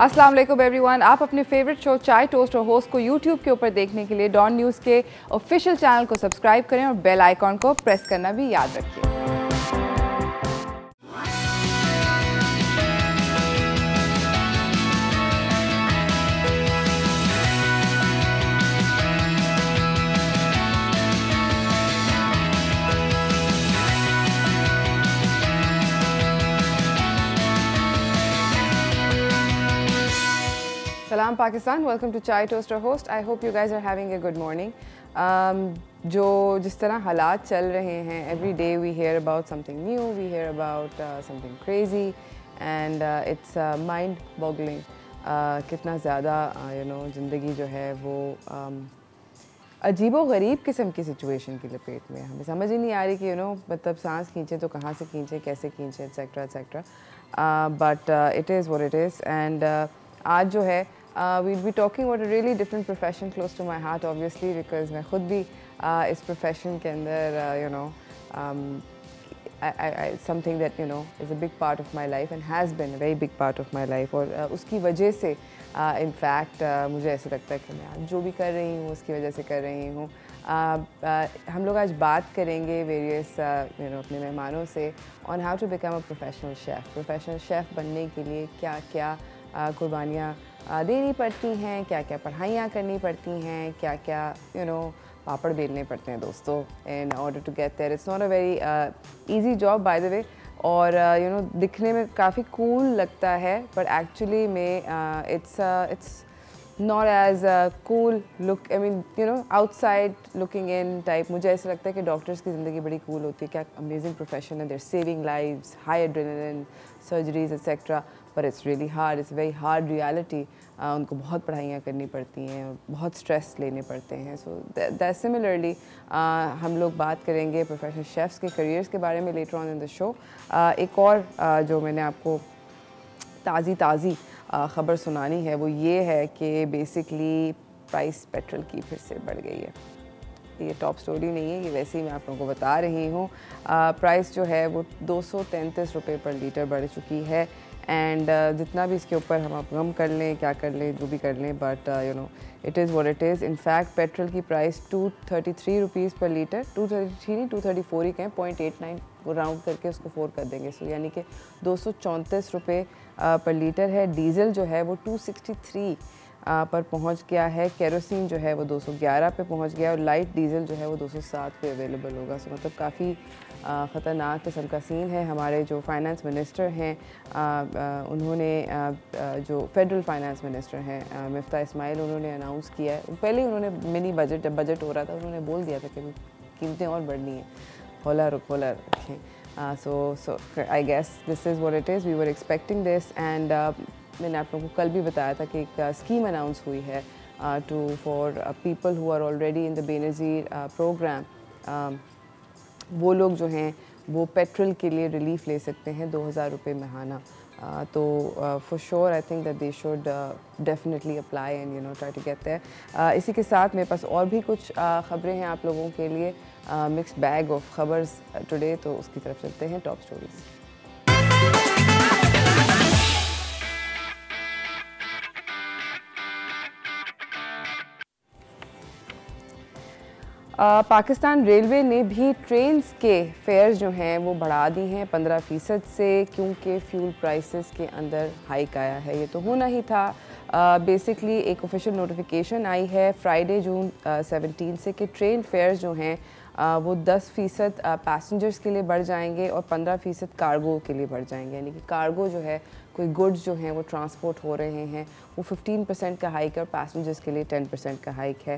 अस्सलाम वालेकुम एवरीवन। आप अपने फेवरेट शो चाय टोस्ट और होस्ट को यूट्यूब के ऊपर देखने के लिए डॉन न्यूज़ के ऑफिशियल चैनल को सब्सक्राइब करें और बेल आइकॉन को प्रेस करना भी याद रखिए। Salam Pakistan, welcome to Chai Toaster Host. I hope you guys are having a good morning. जो जिस तरह हालात चल रहे हैं, every day we hear about something new, we hear about something crazy, and it's mind-boggling. कितना ज़्यादा ज़िंदगी जो है वो अजीबो गरीब किस्म की सिचुएशन की लपेट में, हमें समझ ही नहीं आ रही कि मतलब सांस खींचे तो कहाँ से खींचे, कैसे खींचे, etcetera etcetera. But it is what it is. And आज जो है we'll be talking about a really different profession close to my heart, obviously, because मैं खुद भी इस profession के अंदर something that is a big part of my life and has been a very big part of my life. और उसकी वजह से in fact मुझे ऐसा लगता है कि मैं आज जो भी कर रही हूँ उसकी वजह से कर रही हूँ. हम लोग आज बात करेंगे various अपने मेहमानों से on how to become a professional chef. Professional chef बनने के लिए क्या क्या कुर्बानियाँ देनी पड़ती हैं, क्या क्या पढ़ाइयाँ करनी पड़ती हैं, क्या क्या पापड़ बेलने पड़ते हैं दोस्तों in order to get there. It's not a very easy job by the way. और दिखने में काफ़ी cool लगता है, but actually में it's not as cool look. I mean outside looking in type. मुझे ऐसा लगता है कि डॉक्टर्स की ज़िंदगी बड़ी cool होती है. क्या amazing profession है. They're saving lives, high adrenaline, surgeries etc. But it's really hard. It's a very hard reality. उनको बहुत पढ़ाइयाँ करनी पड़ती हैं, बहुत स्ट्रेस लेने पड़ते हैं. सो दैट सिमिलरली हम लोग बात करेंगे प्रोफेशनल शेफ्स के करियर्स के बारे में later on in the show. एक और जो मैंने आपको ताज़ी ख़बर सुनानी है वो ये है कि बेसिकली प्राइस पेट्रोल की फिर से बढ़ गई है. ये टॉप स्टोरी नहीं है, ये वैसे ही मैं आप लोगों को बता रही हूँ. प्राइस जो है वो 233 रुपये पर लीटर बढ़ चुकी है. एंड जितना भी इसके ऊपर हम आप गम कर लें, क्या कर लें, जो भी कर लें, but it is what it is. In fact petrol की प्राइस 233 रुपीज़ पर लीटर, 233 नहीं 234 ही कहें, 0.89 को राउंड करके उसको 4 कर देंगे. सो यानी कि 234 रुपये पर लीटर है. डीज़ल जो है वो 263 पर पहुंच गया है. केरोसिन जो है वो 211 पे पहुंच गया और लाइट डीज़ल जो है वो 207 पे अवेलेबल होगा. सो मतलब काफ़ी ख़तरनाक किस्म का सीन है. हमारे जो फाइनेंस मिनिस्टर हैं उन्होंने जो फेडरल फाइनेंस मिनिस्टर हैं मिफ्ता इस्माइल, उन्होंने अनाउंस किया है. पहले ही उन्होंने मिनी बजट, जब बजट हो रहा था उन्होंने बोल दिया था कि कीमतें और बढ़नी हैं, होला रखें. So I guess this is what it is. We were expecting this. And मैंने आप लोगों को कल भी बताया था कि एक स्कीम अनाउंस हुई है for people who are already in the Benazir programme. वो लोग जो हैं वो पेट्रोल के लिए रिलीफ ले सकते हैं 2000 रुपये महाना. तो for sure I think that they should definitely apply and try to get there. इसी के साथ मेरे पास और भी कुछ ख़बरें हैं आप लोगों के लिए. मिक्स्ड बैग ऑफ खबर्स टुडे. तो उसकी तरफ चलते हैं. Top stories. पाकिस्तान रेलवे ने भी ट्रेन्स के फेयर्स जो हैं वो बढ़ा दी हैं 15% से, क्योंकि फ्यूल प्राइसेस के अंदर हाइक आया है. ये तो होना ही था. बेसिकली एक ऑफिशियल नोटिफिकेशन आई है फ्राइडे जून 17 से कि ट्रेन फेयर्स जो हैं वो 10% पैसेंजर्स के लिए बढ़ जाएंगे और 15% कार्गो के लिए बढ़ जाएंगे. यानी कि कार्गो जो है, कोई गुड्स जो हैं वो ट्रांसपोर्ट हो रहे हैं, वो 15% का हाइक है और पैसेंजर्स के लिए 10% का हाइक है.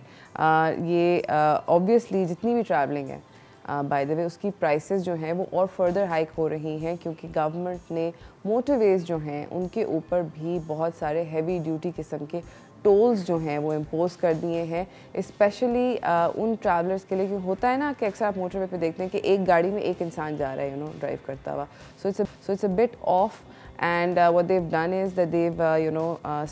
ये ऑब्वियसली जितनी भी ट्रैवलिंग है बाय द वे उसकी प्राइसेस जो हैं वो और फर्दर हाइक हो रही हैं, क्योंकि गवर्नमेंट ने मोटरवेज़ जो हैं उनके ऊपर भी बहुत सारे हैवी ड्यूटी किस्म के टोल्स जो हैं वो इम्पोज कर दिए हैं. स्पेशली उन ट्रैवलर्स के लिए, कि होता है ना कि अक्सर आप मोटरवे पे देखते हैं कि एक गाड़ी में एक इंसान जा रहा है ड्राइव करता हुआ. So it's a bit of. And what they've done is that they've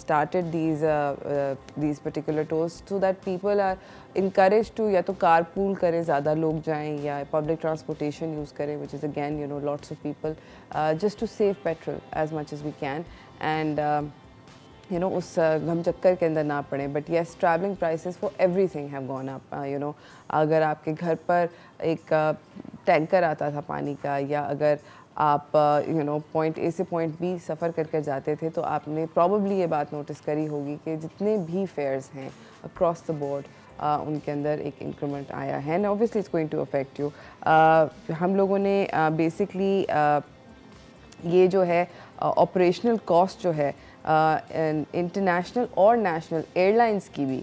started these particular tours so that people are encouraged to या तो carpool करें, ज़्यादा लोग जाएं, या public transportation use करें, which is again lots of people, just to save petrol as much as we can. And उस घम चक्कर के अंदर ना पड़े. But yes, travelling prices for everything have gone up. अगर आपके घर पर एक टैंकर आता था पानी का, या अगर आप पॉइंट ए से पॉइंट बी सफ़र करके जाते थे, तो आपने प्रॉबली ये बात नोटिस करी होगी कि जितने भी फेयर्स हैं अक्रॉस द बोर्ड उनके अंदर एक इंक्रीमेंट आया है. And obviously it's going to affect you. हम लोगों ने बेसिकली ये जो है ऑपरेशनल कॉस्ट जो है इंटरनेशनल और नेशनल एयरलाइंस की भी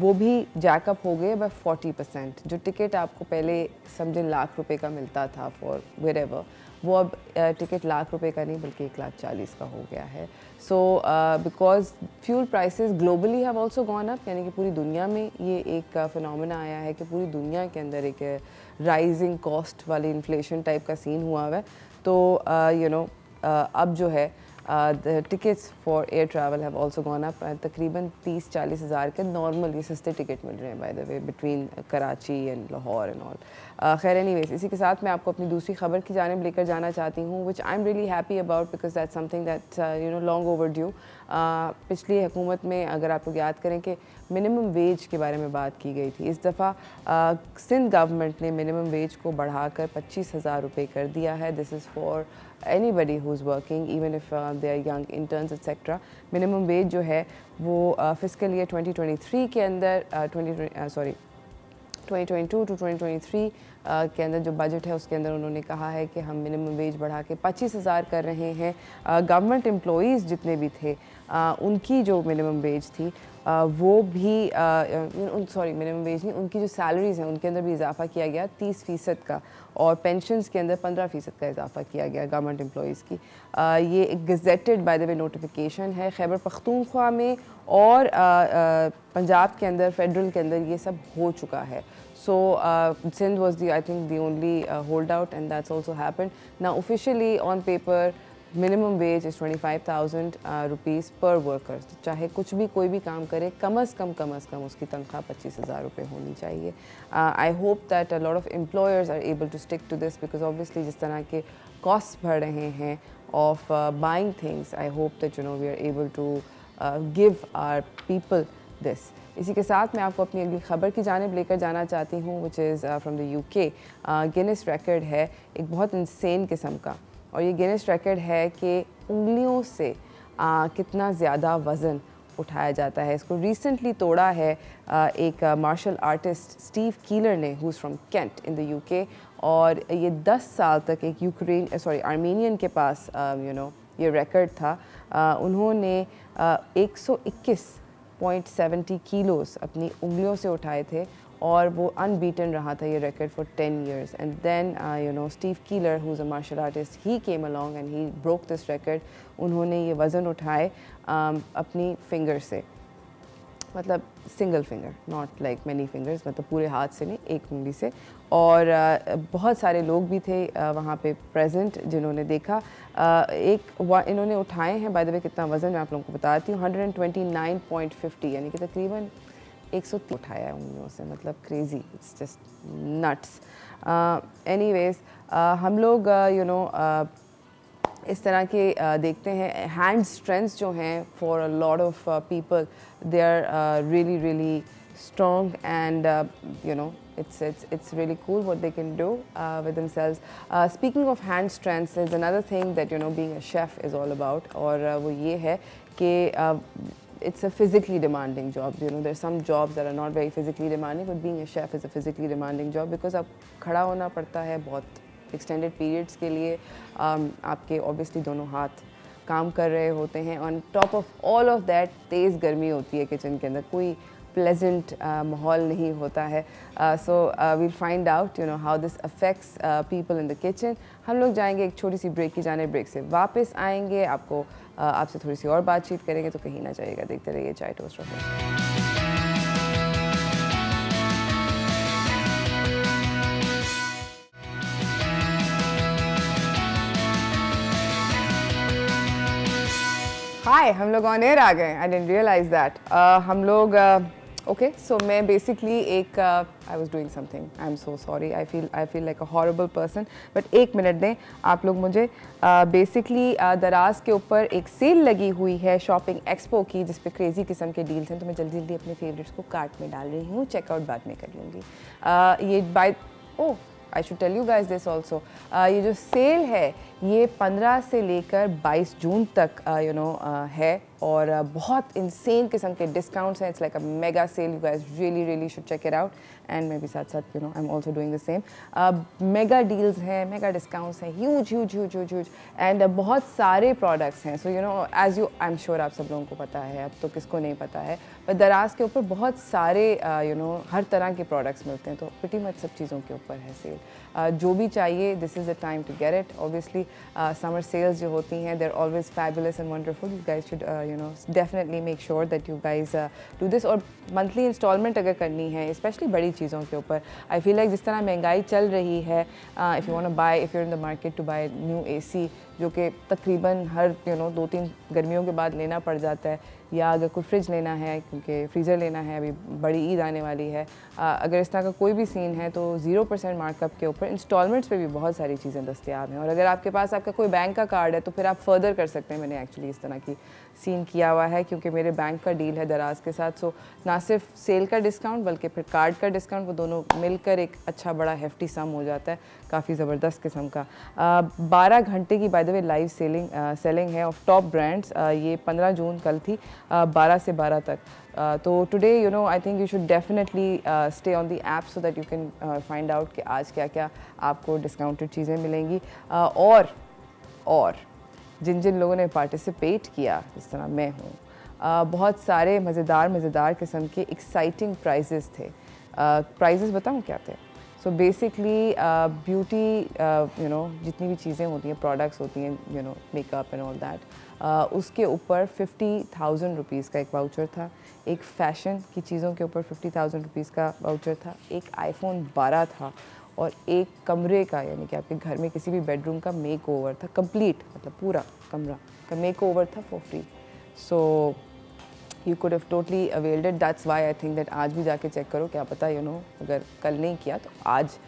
वो भी जैकअप हो गए बाय 40%. जो टिकट आपको पहले समझे ₹1,00,000 का मिलता था फॉर वेरेवर, वो अब टिकट ₹1,00,000 का नहीं बल्कि 1,40,000 का हो गया है. So because fuel prices globally have also gone up, यानी कि पूरी दुनिया में ये एक फिनोमेना आया है कि पूरी दुनिया के अंदर एक राइजिंग कॉस्ट वाली इन्फ्लेशन टाइप का सीन हुआ हुआ है. तो अब जो है the tickets for air travel have also gone up. तकरीबन 30-40 हज़ार के नॉर्मल ये सस्ते टिकट मिल रहे हैं by the way between Karachi and Lahore and all. खैर एनीवेज, इसी के साथ मैं आपको अपनी दूसरी खबर की जानिब लेकर जाना चाहती हूँ, which I am really happy about because that's something that long overdue. पिछली हुकूमत में अगर आप लोग याद करें कि मिनिमम वेज के बारे में बात की गई थी. इस दफ़ा सिंध गवर्नमेंट ने मिनिमम वेज को बढ़ाकर 25,000 रुपये कर दिया है. This is for anybody who's working, even if they are young interns etc. Minimum wage जो है वो फिस्कल ईयर 2023 के अंदर 2022 टू 2023 के अंदर जो बजट है उसके अंदर उन्होंने कहा है कि हम मिनिमम वेज बढ़ा के 25,000 कर रहे हैं. गवर्नमेंट एम्प्लॉइज़ जितने भी थे उनकी जो मिनिमम वेज थी वो भी मिनिमम वेज नहीं, उनकी जो सैलरीज़ हैं उनके अंदर भी इजाफा किया गया 30% का, और पेंशन्स के अंदर 15% का इजाफा किया गया गवर्नमेंट एम्प्लॉइज़ की. ये एक gazetted by the way notification है. खैबर पख्तूनख्वा में और पंजाब के अंदर फेडरल के अंदर ये सब हो चुका है. So Sindh was I think the only holdout, and that's also happened. Now officially on paper minimum wage is 25,000 rupees per worker. तो चाहे कुछ भी कोई भी काम करे, कम अज़ कम उसकी तनख्वाह 25,000 रुपये होनी चाहिए. I hope that a lot of employers are able to stick to this because obviously जिस तरह के costs बढ़ रहे हैं of buying things, I hope that we are able to give our people this. इसी के साथ मैं आपको अपनी अगली खबर की जानिब लेकर जाना चाहती हूँ, which is from the UK. Guinness record है एक बहुत इंसेन किस्म का, और ये गिनेस रिकॉर्ड है कि उंगलियों से कितना ज़्यादा वज़न उठाया जाता है. इसको रिसेंटली तोड़ा है एक मार्शल आर्टिस्ट स्टीव कीलर ने, who is from Kent in the UK. और ये 10 साल तक एक आर्मीनियन के पास ये रिकॉर्ड था. उन्होंने 121.70 किलोस अपनी उंगलियों से उठाए थे, और वो अनबीटन रहा था ये record for 10 years. And then Steve Keeler, who is a martial artist, he came along and he broke this record. उन्होंने ये वज़न उठाए अपनी फिंगर से, मतलब single finger, not like many fingers, मतलब पूरे हाथ से नहीं, एक उंगली से. और बहुत सारे लोग भी थे वहाँ पे प्रेजेंट जिन्होंने देखा. इन्होंने उठाए हैं, बाय द वे कितना वज़न मैं आप लोगों को बताती हूँ, 129.50, यानी कि तकरीबन 130 उठाया है उंगलियों से. मतलब crazy, it's just nuts. Anyways, हम लोग इस तरह के देखते हैं हैंड स्ट्रेंथ्स जो हैं for a lot of people, they are really strong, and it's really cool what they can do with themselves. Speaking of hand strengths, there's another thing that being a chef is all about, और वो ये है कि it's a physically demanding job. There's some jobs that are not very physically demanding, but being a chef is a physically demanding job because आप खड़ा होना पड़ता है बहुत extended periods के लिए. आपके obviously दोनों हाथ काम कर रहे होते हैं. On top of all of that, तेज़ गर्मी होती है किचन के अंदर, कोई pleasant माहौल नहीं होता है. So we'll find out how this affects people in the kitchen. हम लोग जाएंगे एक छोटी सी ब्रेक की जाने, ब्रेक से वापस आएंगे, आपसे थोड़ी सी और बातचीत करेंगे, तो कहीं ना जाइएगा, देखते रहिए चाय टोस्ट रफी. हाय, हम लोग ऑन एयर आ गए. I didn't realise that. हम लोग ओके सो मैं बेसिकली एक I was doing something, I am so sorry, I feel like a horrible person, but 1 minute दें आप लोग मुझे। बेसिकली दराज के ऊपर एक सेल लगी हुई है शॉपिंग एक्सपो की, जिस पे क्रेजी किस्म के डील्स हैं, तो मैं जल्दी जल्दी अपने फेवरेट्स को कार्ट में डाल रही हूँ, चेकआउट बाद में कर लूँगी। ये bye oh I should tell you guys this also, ये जो सेल है ये 15 से लेकर 22 जून तक है, और बहुत इंसेन किस्म के डिस्काउंट्स हैं। It's like a mega sale, you guys really should check it out, and मैं भी साथ साथ I am also doing the same. Mega deals हैं, मेगा डिस्काउंट्स हैं, ह्यूज, एंड बहुत सारे प्रोडक्ट्स हैं। So as you I am sure आप सब लोगों को पता है, अब तो किसको नहीं पता है, पर दराज के ऊपर बहुत सारे हर तरह के प्रोडक्ट्स मिलते हैं, तो प्रीटी मच सब चीज़ों के ऊपर है सेल। जो भी चाहिए, this is the time to get it. Obviously summer sales जो होती हैं, there always fabulous and wonderful. You guys should definitely make sure that you guys do this. और मंथली इंस्टॉलमेंट अगर करनी है, स्पेशली बड़ी चीज़ों के ऊपर, आई फील लाइक जिस तरह महंगाई चल रही है, if you want to buy, if you in the market to buy new AC, जो कि तकरीबन हर 2-3 गर्मियों के बाद लेना पड़ जाता है, या अगर कोई फ्रिज लेना है, क्योंकि फ्रीज़र लेना है, अभी बड़ी ईद आने वाली है, अगर इस तरह का कोई भी सीन है, तो 0% मार्कअप के ऊपर इंस्टॉलमेंट्स पे भी बहुत सारी चीज़ें दस्तियाब हैं। और अगर आपके पास आपका कोई बैंक का कार्ड है, तो फिर आप फर्दर कर सकते हैं। मैंने एक्चुअली इस तरह की सीन किया हुआ है, क्योंकि मेरे बैंक का डील है दराज के साथ, सो ना सिर्फ सेल का डिस्काउंट बल्कि फिर कार्ड का डिस्काउंट, वो दोनों मिलकर एक अच्छा बड़ा हेफ्टी सम हो जाता है, काफ़ी ज़बरदस्त किस्म का। 12 घंटे की by the way live selling है ऑफ टॉप ब्रांड्स। ये 15 जून कल थी, 12 से 12 तक। तो today I think you should definitely stay on the app so that you can find out कि आज क्या क्या आपको डिस्काउंटेड चीज़ें मिलेंगी। और जिन लोगों ने पार्टिसिपेट किया, जिस तरह मैं हूँ, बहुत सारे मज़ेदार किस्म के एक्साइटिंग प्राइजेस थे। प्राइजेस बताऊँ क्या थे? सो बेसिकली ब्यूटी जितनी भी चीज़ें होती हैं, प्रोडक्ट्स होती हैं, मेकअप एंड ऑल दैट, उसके ऊपर 50,000 रुपीज़ का एक वाउचर था। एक फ़ैशन की चीज़ों के ऊपर 50,000 रुपीज़ का वाउचर था। एक iPhone 12 था, और एक कमरे का, यानी कि आपके घर में किसी भी बेडरूम का मेक ओवर था, कंप्लीट, मतलब पूरा कमरा का मेक ओवर था for free. So you could have totally availed it. That's why I think that आज भी जाके चेक करो, क्या पता अगर कल नहीं किया तो आज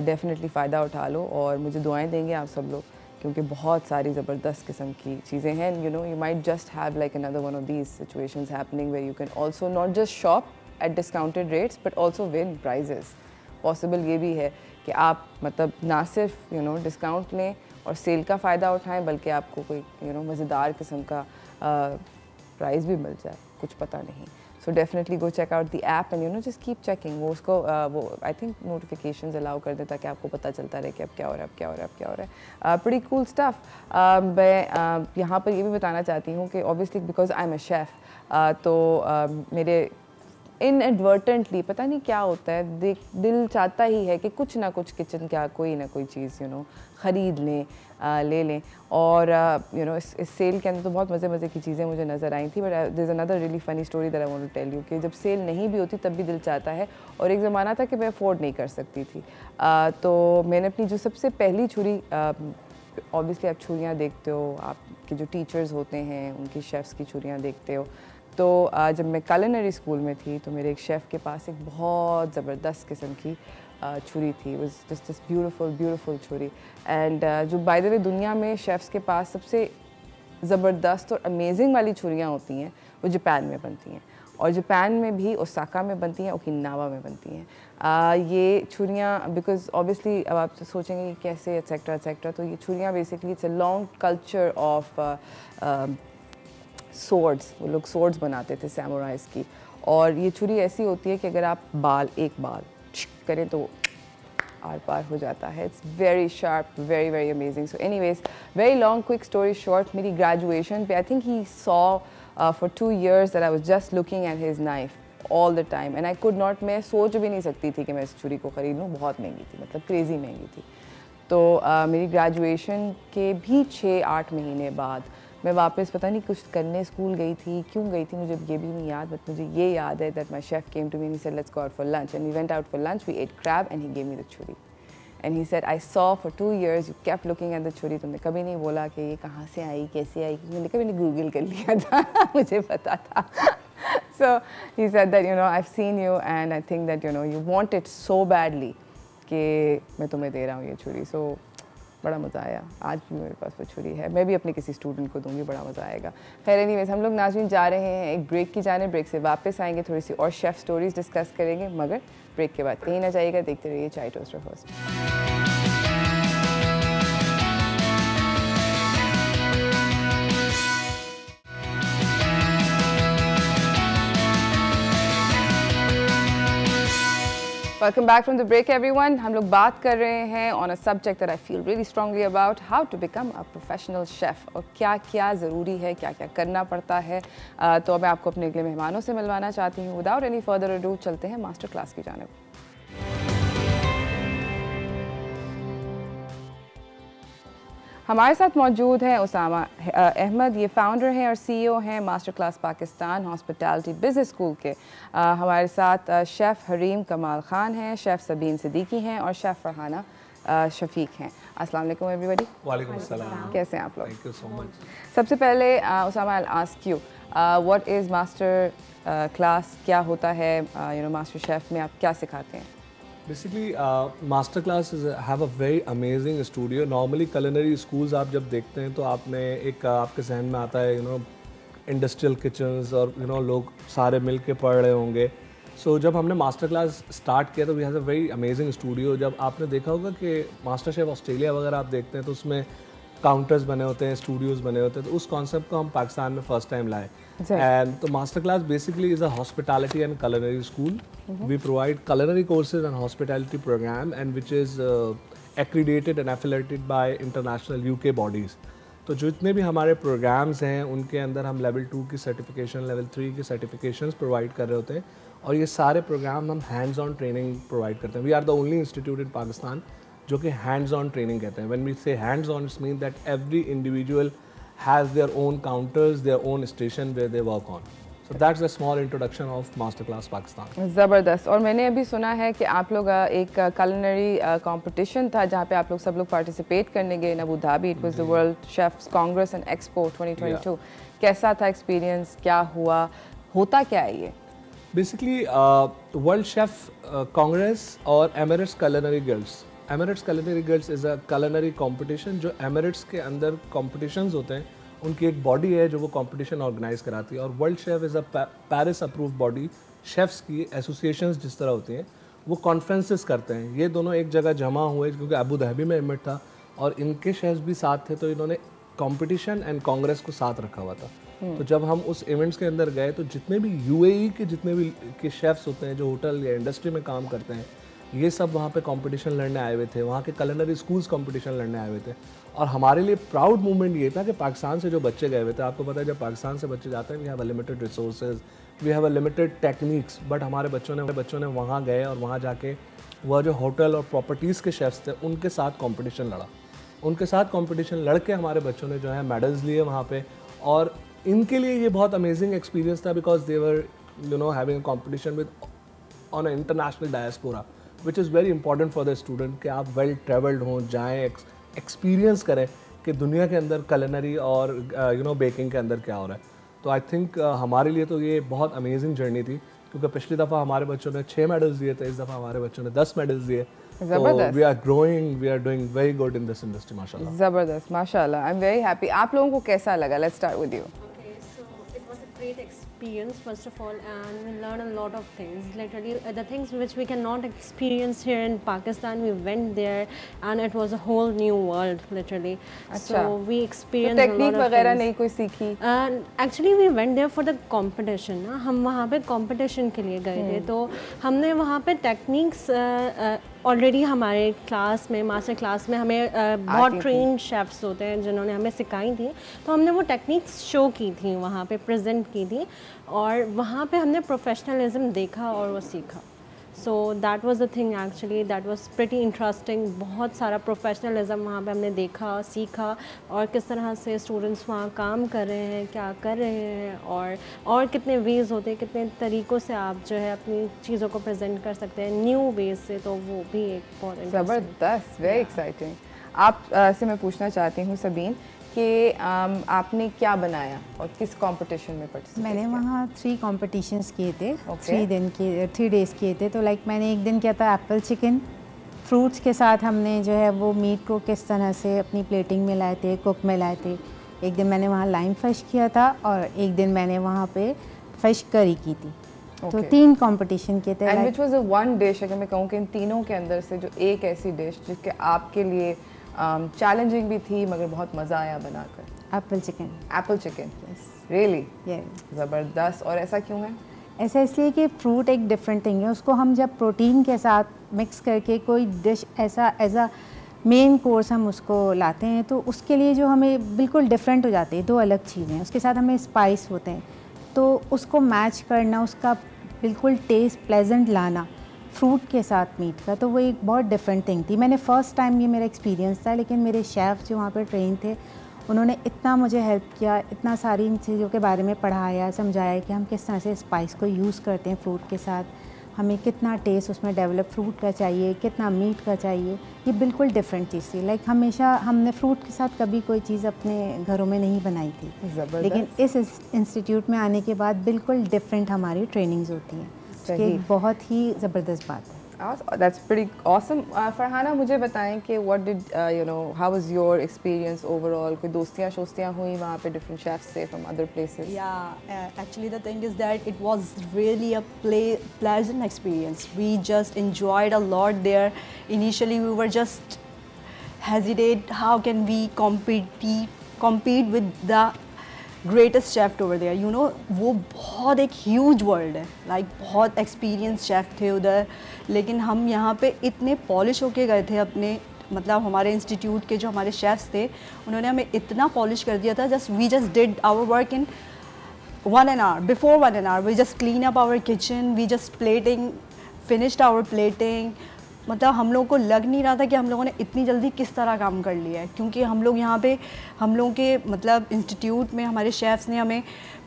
डेफिनेटली फ़ायदा उठा लो, और मुझे दुआएं देंगे आप सब लोग, क्योंकि बहुत सारी ज़बरदस्त किस्म की चीज़ें हैं। You might just have like another one of these situations happening where you can also not just shop at discounted rates but also win prizes. Possible ये भी है कि आप मतलब ना सिर्फ डिस्काउंट लें और सेल का फ़ायदा उठाएं, बल्कि आपको कोई मज़ेदार किस्म का प्राइज़ भी मिल जाए, कुछ पता नहीं। So definitely go check out the app and just keep checking. वो उसको वो आई थिंक नोटिफिकेशंस अलाउ कर दें, ताकि आपको पता चलता रहे कि अब क्या हो रहा है, प्रीटी कूल स्टफ। मैं यहाँ पर ये भी बताना चाहती हूँ कि obviously because I am a chef, तो मेरे इनएडवर्टेंटली पता नहीं क्या होता है, दिल चाहता ही है कि कुछ ना कुछ किचन का कोई ना कोई चीज़ ख़रीद लें, ले लें। और इस सेल के अंदर तो बहुत मज़े की चीज़ें मुझे नज़र आई थी, but there is another really funny story that I want to tell you, कि जब सेल नहीं भी होती तब भी दिल चाहता है, और एक ज़माना था कि मैं अफोर्ड नहीं कर सकती थी। तो मैंने अपनी जो सबसे पहली छुरी, ऑब्वियसली आप छुरियाँ देखते हो, आपके जो टीचर्स होते हैं उनकी शेफ़्स की छुरियाँ देखते हो, तो जब मैं culinary स्कूल में थी, तो मेरे एक शेफ़ के पास एक बहुत ज़बरदस्त किस्म की छुरी थी। वाज जस्ट दिस ब्यूटीफुल छुरी। एंड जो बाय द वे दुनिया में शेफ़्स के पास सबसे ज़बरदस्त और अमेजिंग वाली छुरियाँ होती हैं, वो जापान में बनती हैं, और जापान में भी ओसाका में बनती हैं, ओकिनावा में बनती हैं। ये छुरियाँ बिकॉज ऑब्वियसली अब आप सोचेंगे कि कैसे एक्सेट्रा, तो ये छुरियाँ basically it's a long culture of swords. वो लोग सोर्ड्स बनाते थे सैमुराइज़ की, और ये छुरी ऐसी होती है कि अगर आप एक बाल करें तो आर पार हो जाता है। It's very sharp, very amazing. So anyways, very long quick story short, मेरी ग्रेजुएशन पे I think he saw for 2 years that I was just looking at his knife all the time, and I could not, मैं सोच भी नहीं सकती थी कि मैं इस छुरी को ख़रीद लूँ, बहुत महंगी थी, मतलब क्रेज़ी महंगी थी। तो मेरी ग्रेजुएशन के भी 6-8 महीने बाद मैं वापस पता नहीं कुछ करने स्कूल गई थी, क्यों गई थी मुझे ये भी नहीं याद, बट मुझे ये याद है that my chef came to me and he said let's go out for lunch, and we went out for lunch, we ate crab and he gave me the छुरी and he said I saw for 2 years you kept looking at the छुरी। तुमने कभी नहीं बोला कि ये कहाँ से आई, कैसे आई, मैंने कभी नहीं गूगल कर लिया था मुझे पता था। So he said that, you know, I've seen you and I think that, you know, you want it so badly कि मैं तुम्हें दे रहा हूँ ये छुरी. So बड़ा मज़ा आया. आज भी मेरे पास वो छुरी है. मैं भी अपने किसी स्टूडेंट को दूंगी, बड़ा मज़ा आएगा. खैर एनीवेज, हम लोग नाज़रीन जा रहे हैं एक ब्रेक की जाने. ब्रेक से वापस आएंगे, थोड़ी सी और शेफ़ स्टोरीज डिस्कस करेंगे, मगर ब्रेक के बाद कहीं ना जाइएगा. देखते रहिए चाय toaster first. Welcome back from the break, everyone. हम लोग बात कर रहे हैं on a subject that I feel really strongly about, how to become a professional chef और क्या क्या ज़रूरी है, क्या क्या करना पड़ता है. तो मैं आपको अपने अगले मेहमानों से मिलवाना चाहती हूँ. Without any further ado, चलते हैं मास्टर क्लास की जानिब. हमारे साथ मौजूद हैं उसामा अहमद. ये फाउंडर हैं और सीईओ हैं master class Pakistan hospitality business school के. हमारे साथ शेफ़ हरीम कमाल ख़ान हैं, शेफ़ सबीन सिद्दीकी हैं और शेफ़ फरहाना शफीक हैं. अस्सलाम वालेकुम एवरीबॉडी. वालेकुम अस्सलाम. कैसे हैं आप लोग? Thank you so much. सबसे पहले Usama, I'll ask you, what is master class, क्या होता है, यू नो मास्टर शेफ़ में आप क्या सिखाते हैं? Basically, master classes have a very amazing studio. Normally culinary schools आप जब देखते हैं तो आपने एक आपके जहन में आता है, you know, industrial kitchens और you know लोग सारे मिल के पढ़ रहे होंगे. So जब हमने मास्टर क्लास स्टार्ट किया तो we have a very amazing studio. जब आपने देखा होगा कि मास्टर शेफ ऑस्ट्रेलिया वगैरह आप देखते हैं तो उसमें काउंटर्स बने होते हैं, स्टूडियोज़ बने होते हैं. तो उस कॉन्सेप्ट को हम पाकिस्तान में फर्स्ट टाइम लाए. And the master class basically is a hospitality and culinary school. We provide culinary courses and hospitality program, and which is accredited and affiliated by international UK bodies. तो जितने भी हमारे programmes हैं उनके अंदर हम level 2 की सर्टिफिकेशन, लेवल 3 की सर्टिफिकेशंस प्रोवाइड कर रहे होते हैं. और ये सारे प्रोग्राम हम हैंड्स ऑन ट्रेनिंग प्रोवाइड करते हैं. We are the only institute in Pakistan जो कि हैंड्स ऑन ट्रेनिंग कहते हैं. When we say hands on, it's mean that every individual has their own counters, their own station where they work on. So that's a small introduction of Masterclass Pakistan. ज़बरदस्त. और मैंने अभी सुना है कि आप लोग एक culinary competition था जहाँ पे आप लोग सब लोग participate करने गए in Abu Dhabi. It was the World Chefs Congress and Expo 2022. कैसा था experience, क्या हुआ, होता क्या है ये? Basically, World Chef Congress और Emirates Culinary Guilds. Emirates Culinary Guilds is a culinary competition जो Emirates के अंदर competitions होते हैं. उनकी एक बॉडी है जो वो कंपटीशन ऑर्गेनाइज कराती है. और world chef is a Paris approve body. Chefs की एसोसिएशंस जिस तरह होती हैं वो कॉन्फ्रेंसेस करते हैं. ये दोनों एक जगह जमा हुए क्योंकि अबू धाबी में इवेंट था और इनके शेफ्स भी साथ थे, तो इन्होंने कंपटीशन एंड कांग्रेस को साथ रखा हुआ था. तो जब हम उस इवेंट्स के अंदर गए तो जितने भी यूएई के जितने भी के शेफ्स होते हैं जो होटल या इंडस्ट्री में काम करते हैं, ये सब वहाँ पे कंपटीशन लड़ने आए हुए थे. वहाँ के culinary स्कूल्स कंपटीशन लड़ने आए हुए थे. और हमारे लिए प्राउड मूवमेंट ये था कि पाकिस्तान से जो बच्चे गए हुए थे, आपको पता है जब पाकिस्तान से बच्चे जाते हैं we have a limited resources, we have a limited techniques, but हमारे बच्चों ने वहाँ गए और वहाँ जाके वह जो होटल और प्रॉपर्टीज़ के शेफ्स थे उनके साथ कॉम्पिटिशन लड़ा. उनके साथ कॉम्पिटिशन लड़ के हमारे बच्चों ने जो है मेडल्स लिए वहाँ पर. और इनके लिए ये बहुत अमेजिंग एक्सपीरियंस था because they were you know having competition with on a international diaspora, which is very important for the student कि आप वेल ट्रेवल्ड हों, जाएँ, एक्सपीरियंस करें कि दुनिया के अंदर culinary और यू नो बेकिंग के अंदर क्या हो रहा है. तो आई थिंक हमारे लिए तो ये बहुत अमेजिंग जर्नी थी क्योंकि पिछली दफ़ा हमारे बच्चों ने 6 मेडल्स दिए थे, इस दफ़ा हमारे बच्चों ने 10 मेडल्स दिए. तो we are growing, we are doing very good in this industry. माशाल्लाह. ज़बरदस्त, माशाल्लाह. I am very happy. आप लोगों को कैसा लगा? Let's start with you. Great experience first of all, and we learned a lot of things. Literally the things which we cannot experience here in Pakistan, we went there and it was a whole new world literally. So we experienced a lot of technique वगैरह नहीं कोई सीखी? Actually we went there for the competition. ना हम वहाँ पे competition के लिए गए थे, तो हमने वहाँ पे टेक्निक्स ऑलरेडी हमारे क्लास में, मास्टर क्लास में हमें बहुत ट्रेन शेफ्स होते हैं जिन्होंने हमें सिखाई थी. तो हमने वो टेक्निक्स शो की थी, वहाँ पे प्रेजेंट की थी और वहाँ पे हमने प्रोफेशनलिज्म देखा और वो सीखा. So that was the thing actually, that was pretty interesting. बहुत सारा प्रोफेशनलिज्म वहाँ पे हमने देखा, सीखा और किस तरह से स्टूडेंट्स वहाँ काम कर रहे हैं, क्या कर रहे हैं और कितने वेज़ होते हैं, कितने तरीक़ों से आप जो है अपनी चीज़ों को प्रेजेंट कर सकते हैं न्यू वेज़ से. तो वो भी एक बहुत ज़बरदस्त, वेरी एक्साइटिंग. आप से मैं पूछना चाहती हूँ सबीन कि आपने क्या बनाया और किस कंपटीशन में पार्टिसिपेट? मैंने वहाँ 3 कॉम्पिटिशन्स किए थे, 3 डेज़ किए थे। तो लाइक मैंने एक दिन किया था एप्पल चिकन, फ्रूट्स के साथ हमने जो है वो मीट को किस तरह से अपनी प्लेटिंग में लाए थे, कुक में लाए थे। एक दिन मैंने वहाँ लाइम फ़िश किया था और एक दिन मैंने वहाँ पे फ़िश करी की थी। तो 3 कंपटीशन के थे। And which was the one dish, अगर मैं कहूँ कि इन तीनों के अंदर से जो एक ऐसी डिश जिसके आपके लिए चैलेंजिंग भी थी मगर बहुत मज़ा आया बनाकर? Apple chicken. Apple chicken, really? ज़बरदस्त। और ऐसा क्यों है? ऐसा इसलिए कि फ्रूट एक डिफरेंट थिंग है, उसको हम जब प्रोटीन के साथ मिक्स करके कोई डिश ऐसा एज अ मेन कोर्स हम उसको लाते हैं तो उसके लिए जो हमें बिल्कुल डिफरेंट हो जाती है, 2 अलग चीज़ें हैं। उसके साथ हमें स्पाइस होते हैं तो उसको मैच करना, उसका बिल्कुल टेस्ट प्लेजेंट लाना फ्रूट के साथ मीट का, तो वो एक बहुत डिफरेंट थिंग थी। मैंने फ़र्स्ट टाइम ये मेरा एक्सपीरियंस था, लेकिन मेरे शेफ़ जो वहाँ पर ट्रेन थे उन्होंने इतना मुझे हेल्प किया, इतना सारी इन चीज़ों के बारे में पढ़ाया, समझाया कि हम किस तरह से स्पाइस को यूज़ करते हैं फ्रूट के साथ, हमें कितना टेस्ट उसमें डेवलप फ्रूट का चाहिए, कितना मीट का चाहिए। ये बिल्कुल डिफरेंट चीज़ थी। लाइक हमेशा हमने फ्रूट के साथ कभी कोई चीज़ अपने घरों में नहीं बनाई थी, लेकिन इस इंस्टीट्यूट में आने के बाद बिल्कुल डिफरेंट हमारी ट्रेनिंग्स होती हैं। एक बहुत ही ज़बरदस्त बात है। That's pretty awesome. फरहाना, मुझे बताएं कि what did how was your experience overall? कोई दोस्तियाँ हुई वहाँ पे different chefs से from other places? Yeah, actually the thing is that it was really a pleasant experience. We just enjoyed a lot there. Initially we were just hesitate how can we compete with the greatest chef over there, you know. वो बहुत एक huge world है, like बहुत experience chef थे उधर, लेकिन हम यहाँ पे इतने पॉलिश होके गए थे अपने, मतलब हमारे इंस्टीट्यूट के जो हमारे शेफ़्स थे उन्होंने हमें इतना पॉलिश कर दिया था। We just did our work in 1 hour, before 1 hour we just clean up our kitchen, we just finished our plating। मतलब हम लोगों को लग नहीं रहा था कि हम लोगों ने इतनी जल्दी किस तरह काम कर लिया है, क्योंकि हम लोग यहाँ पे हम लोगों के मतलब इंस्टीट्यूट में हमारे शेफ्स ने हमें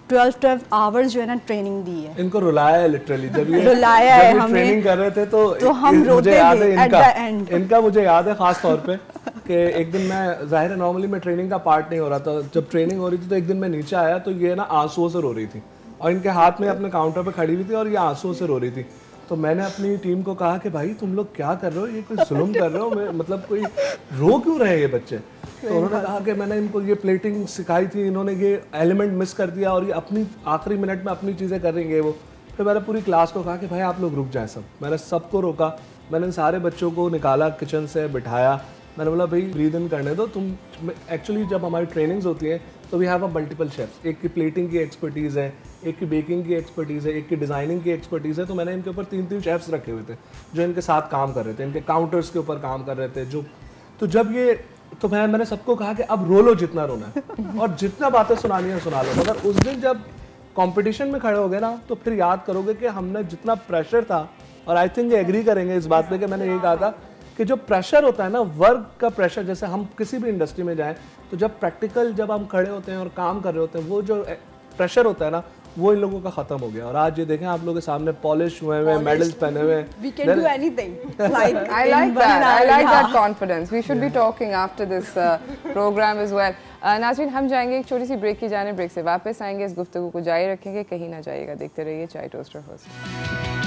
12 आवर्स जो है ना ट्रेनिंग दी है। इनको रुलाया है लिटरली, जब ये रुलाया है हमें, ट्रेनिंग कर रहे थे तो हम रोते थे एट द एंड। इनका मुझे याद है खास तौर पे कि एक दिन मैं, जाहिर है नॉर्मली मैं ट्रेनिंग का पार्ट नहीं हो रहा था, जब ट्रेनिंग हो रही थी तो एक दिन मैं नीचे आया तो ये ना आंसुओं से रो रही थी और इनके हाथ में अपने काउंटर पे खड़ी हुई थी और ये आंसुओं से रो रही थी। तो मैंने अपनी टीम को कहा कि भाई तुम लोग क्या कर रहे हो, ये कोई जुल्म कर रहे हो, मतलब कोई रो क्यों रहे हैं ये बच्चे। तो उन्होंने कहा कि मैंने इनको ये प्लेटिंग सिखाई थी, इन्होंने ये एलिमेंट मिस कर दिया और ये अपनी आखिरी मिनट में अपनी चीज़ें करेंगे वो। फिर मैंने पूरी क्लास को कहा कि भाई आप लोग रुक जाएं सब। मैंने सबको रोका, मैंने सारे बच्चों को निकाला किचन से बिठाया, मैंने बोला भाई ब्रीद इन करने दो तुम। एक्चुअली जब हमारी ट्रेनिंग्स होती हैं तो we have a multiple chefs, एक की प्लेटिंग की एक्सपर्टीज़ है, एक की बेकिंग की एक्सपर्टीज़ है, एक की डिज़ाइनिंग की एक्सपर्टीज़ है। तो मैंने इनके ऊपर 3 शेफ्स रखे हुए थे जो इनके साथ काम कर रहे थे, इनके काउंटर्स के ऊपर काम कर रहे थे जो। तो जब ये तो मैंने सबको कहा कि अब रो लो जितना रोना है और जितना बातें सुनानी है सुना लो, मगर उस दिन जब कंपटीशन में खड़े हो गए ना तो फिर याद करोगे कि हमने जितना प्रेशर था, और आई थिंक ये एग्री करेंगे इस बात पे कि मैंने यही कहा था कि जो प्रेशर होता है ना, वर्क का प्रेशर, जैसे हम किसी भी इंडस्ट्री में जाएं तो जब प्रैक्टिकल जब हम खड़े होते हैं और काम कर रहे होते हैं, वो जो प्रेशर होता है ना वो इन लोगों का खत्म हो गया। और आज ये देखें आप लोगों के सामने पॉलिश हुए हुए, मेडल्स पहने हुए, we can do anything like I like that confidence. We should be talking after this program as well. नाज़रीन, हम जाएंगे एक छोटी सी ब्रेक की जाने, ब्रेक से वापस आएंगे, इस गुफ्तगू को जारी रखेंगे, कहीं ना जाइएगा, देखते रहिए चाय toaster host.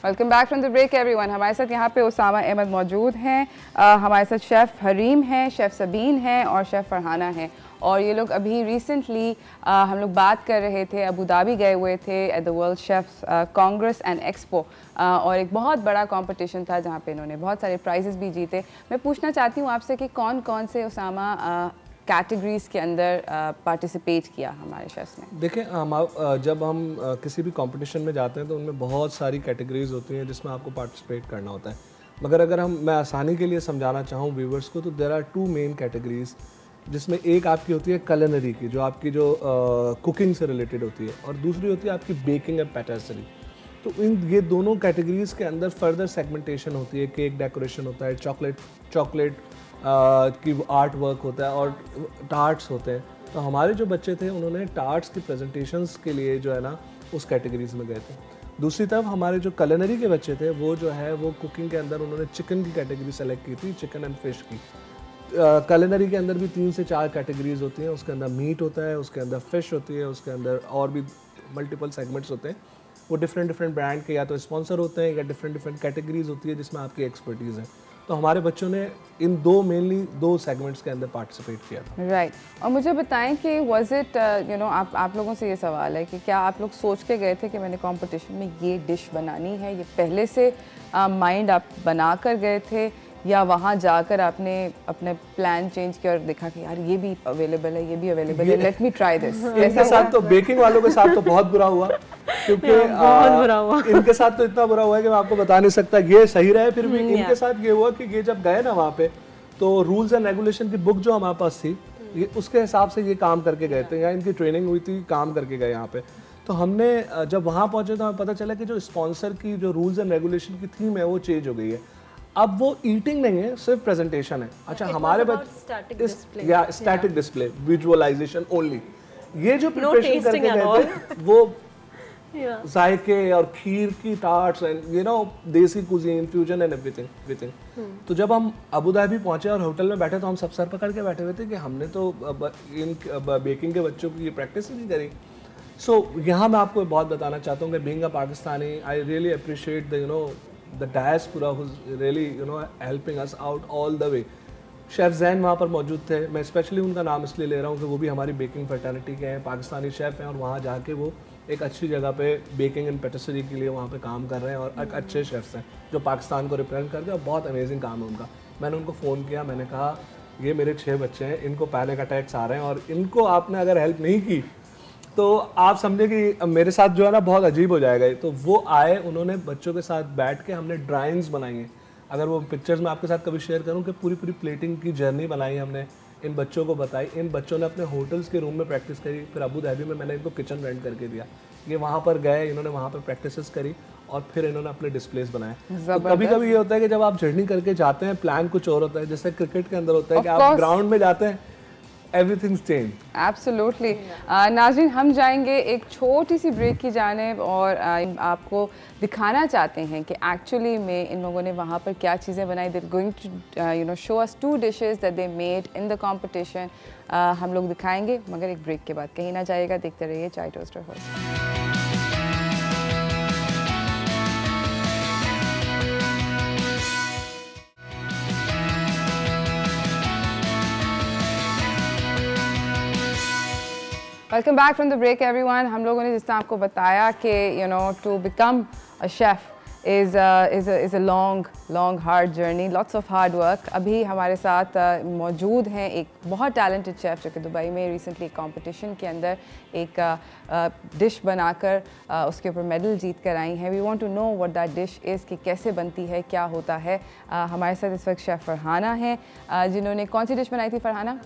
Welcome back from the break everyone. हमारे साथ यहाँ पे उसामा अहमद मौजूद हैं, हमारे साथ शेफ़ हरीम हैं, शेफ़ सबीन हैं और शेफ़ फरहाना हैं। और ये लोग अभी रिसेंटली हम लोग बात कर रहे थे, अबू धाबी गए हुए थे at the world chef Congress and expo, और एक बहुत बड़ा कंपटीशन था जहाँ पे इन्होंने बहुत सारे प्राइजेस भी जीते। मैं पूछना चाहती हूँ आपसे कि कौन कौन से उसामा कैटेगरीज़ के अंदर पार्टिसिपेट किया हमारे शेफ्स ने? देखिए, जब हम किसी भी कंपटीशन में जाते हैं तो उनमें बहुत सारी कैटेगरीज होती हैं जिसमें आपको पार्टिसिपेट करना होता है। मगर अगर मैं आसानी के लिए समझाना चाहूँ व्यूवर्स को, तो देयर आर 2 मेन कैटेगरीज, जिसमें एक आपकी होती है कलिनरी की, जो आपकी जो कुकिंग से रिलेटेड होती है, और दूसरी होती है आपकी बेकिंग एंड पैटिसरी। तो ये दोनों कैटेगरीज के अंदर फर्दर सेगमेंटेशन होती है। केक डेकोरेशन होता है, चॉकलेट की आर्ट वर्क होता है और टार्ट्स होते हैं। तो हमारे जो बच्चे थे उन्होंने टार्ट्स की प्रेजेंटेशंस के लिए जो है ना उस कैटेगरीज में गए थे। दूसरी तरफ हमारे जो कलिनरी के बच्चे थे वो जो है वो कुकिंग के अंदर उन्होंने चिकन की कैटेगरी सेलेक्ट की थी, चिकन एंड फिश की। कलिनरी के अंदर भी 3 से 4 कैटेगरीज होती हैं, उसके अंदर मीट होता है, उसके अंदर फिश होती है, उसके अंदर और भी मल्टीपल सेगमेंट्स होते हैं। वो डिफरेंट ब्रांड के या तो स्पॉन्सर होते हैं या डिफरेंट कैटेगरीज होती है जिसमें आपकी एक्सपर्टीज़ है। तो हमारे बच्चों ने इन मेनली दो सेगमेंट्स के अंदर पार्टिसिपेट किया था। राइट और मुझे बताएं कि वाज इट यू नो आप लोगों से ये सवाल है कि क्या आप लोग सोच के गए थे कि मैंने कंपटीशन में ये डिश बनानी है, ये पहले से माइंड आप बना कर गए थे, या वहाँ जाकर आपने अपने प्लान चेंज किया और देखा कि यार ये भी अवेलेबल है, ये भी अवेलेबल है, लेट मी ट्राई दिस? इनके साथ तो बेकिंग वालों के साथ तो बहुत बुरा हुआ, क्योंकि बहुत बुरा हुआ। इनके साथ तो इतना बुरा हुआ है कि मैं आपको बता नहीं सकता। ये सही रहे, फिर भी इनके साथ ये हुआ कि ये जब गए ना वहाँ पे तो रूल्स एंड रेगुलेशन की बुक जो हमारे पास थी ये उसके हिसाब से ये काम करके गए थे, या इनकी ट्रेनिंग हुई थी, काम करके गए यहाँ पे। तो हमने जब वहाँ पहुँचे तो हमें पता चला कि जो स्पॉन्सर की जो रूल्स एंड रेगुलेशन की थीम है वो चेंज हो गई है। अब वो ईटिंग नहीं है, सिर्फ प्रेजेंटेशन है। अच्छा हमारे बच्चे या स्टैटिक डिस्प्ले, विजुअलाइजेशन ओनली। ये जो प्रिपरेशन करके गए थे वो जायके और खीर की टार्ट्स एंड यू नो देसी कुजीन फ्यूजन एंड एवरीथिंग। तो जब हम अबू धाबी पहुंचे और होटल में बैठे तो हम सब सर पकड़ के बैठे हुए थे कि हमने तो इन बेकिंग के बच्चों की ये प्रैक्टिस ही नहीं करी। सो यहाँ मैं आपको बहुत बताना चाहता हूँ कि being a Pakistani I really appreciate the you know the diaspora who is really you know helping us out all the way. Chef Jain वहाँ पर मौजूद थे, मैं स्पेशली उनका नाम इसलिए ले रहा हूँ कि वो भी हमारी बेकिंग फैटर्निटी के हैं, पाकिस्तानी शेफ़ हैं और वहाँ जाके वो एक अच्छी जगह पे बेकिंग एंड पेटिसरी के लिए वहाँ पे काम कर रहे हैं और एक अच्छे शेफ़्स हैं जो पाकिस्तान को रिप्रेजेंट करते हैं और बहुत अमेजिंग काम है उनका। मैंने उनको फ़ोन किया, मैंने कहा ये मेरे 6 बच्चे हैं, इनको पैनिक अटैक्स आ रहे हैं और इनको आपने अगर हेल्प नहीं की तो आप समझे कि मेरे साथ जो है ना बहुत अजीब हो जाएगा। तो वो आए, उन्होंने बच्चों के साथ बैठ के हमने ड्राइंग्स बनाई हैं। अगर वो पिक्चर्स मैं आपके साथ कभी शेयर करूं कि पूरी प्लेटिंग की जर्नी बनाई हमने, इन बच्चों को बताई। इन बच्चों ने अपने होटल्स के रूम में प्रैक्टिस करी, फिर अबू धाबी में मैंने इनको किचन रेंट करके दिया, ये वहाँ पर गए, इन्होंने वहाँ पर प्रैक्टिसेस करी और फिर इन्होंने अपने डिस्प्लेस बनाए। तो कभी कभी ये होता है कि जब आप जर्नी करके जाते हैं प्लान कुछ और होता है, जैसे क्रिकेट के अंदर होता है कि आप ग्राउंड में जाते हैं everything's changed. Absolutely. नाज़रीन, हम जाएंगे एक छोटी सी ब्रेक की जानिब और आपको दिखाना चाहते हैं कि एक्चुअली में इन लोगों ने वहाँ पर क्या चीज़ें बनाई। They're going to you know show us 2 dishes that they made in the competition. हम लोग दिखाएंगे मगर एक ब्रेक के बाद। कहीं ना जाइएगा, देखते रहिए चाय toaster house. Welcome back from the break everyone. हम लोगों ने जिस तरह आपको बताया कि you know to become a chef is a long hard journey, lots of hard work. अभी हमारे साथ मौजूद हैं एक बहुत टैलेंटेड शेफ़ जो कि दुबई में रिसेंटली कंपटीशन के अंदर एक डिश बनाकर उसके ऊपर मेडल जीत कर आई हैं। We want to know what that dish is, कि कैसे बनती है, क्या होता है। हमारे साथ इस वक्त शेफ़ फरहाना हैं जिन्होंने कौन सी डिश बनाई थी Farhana?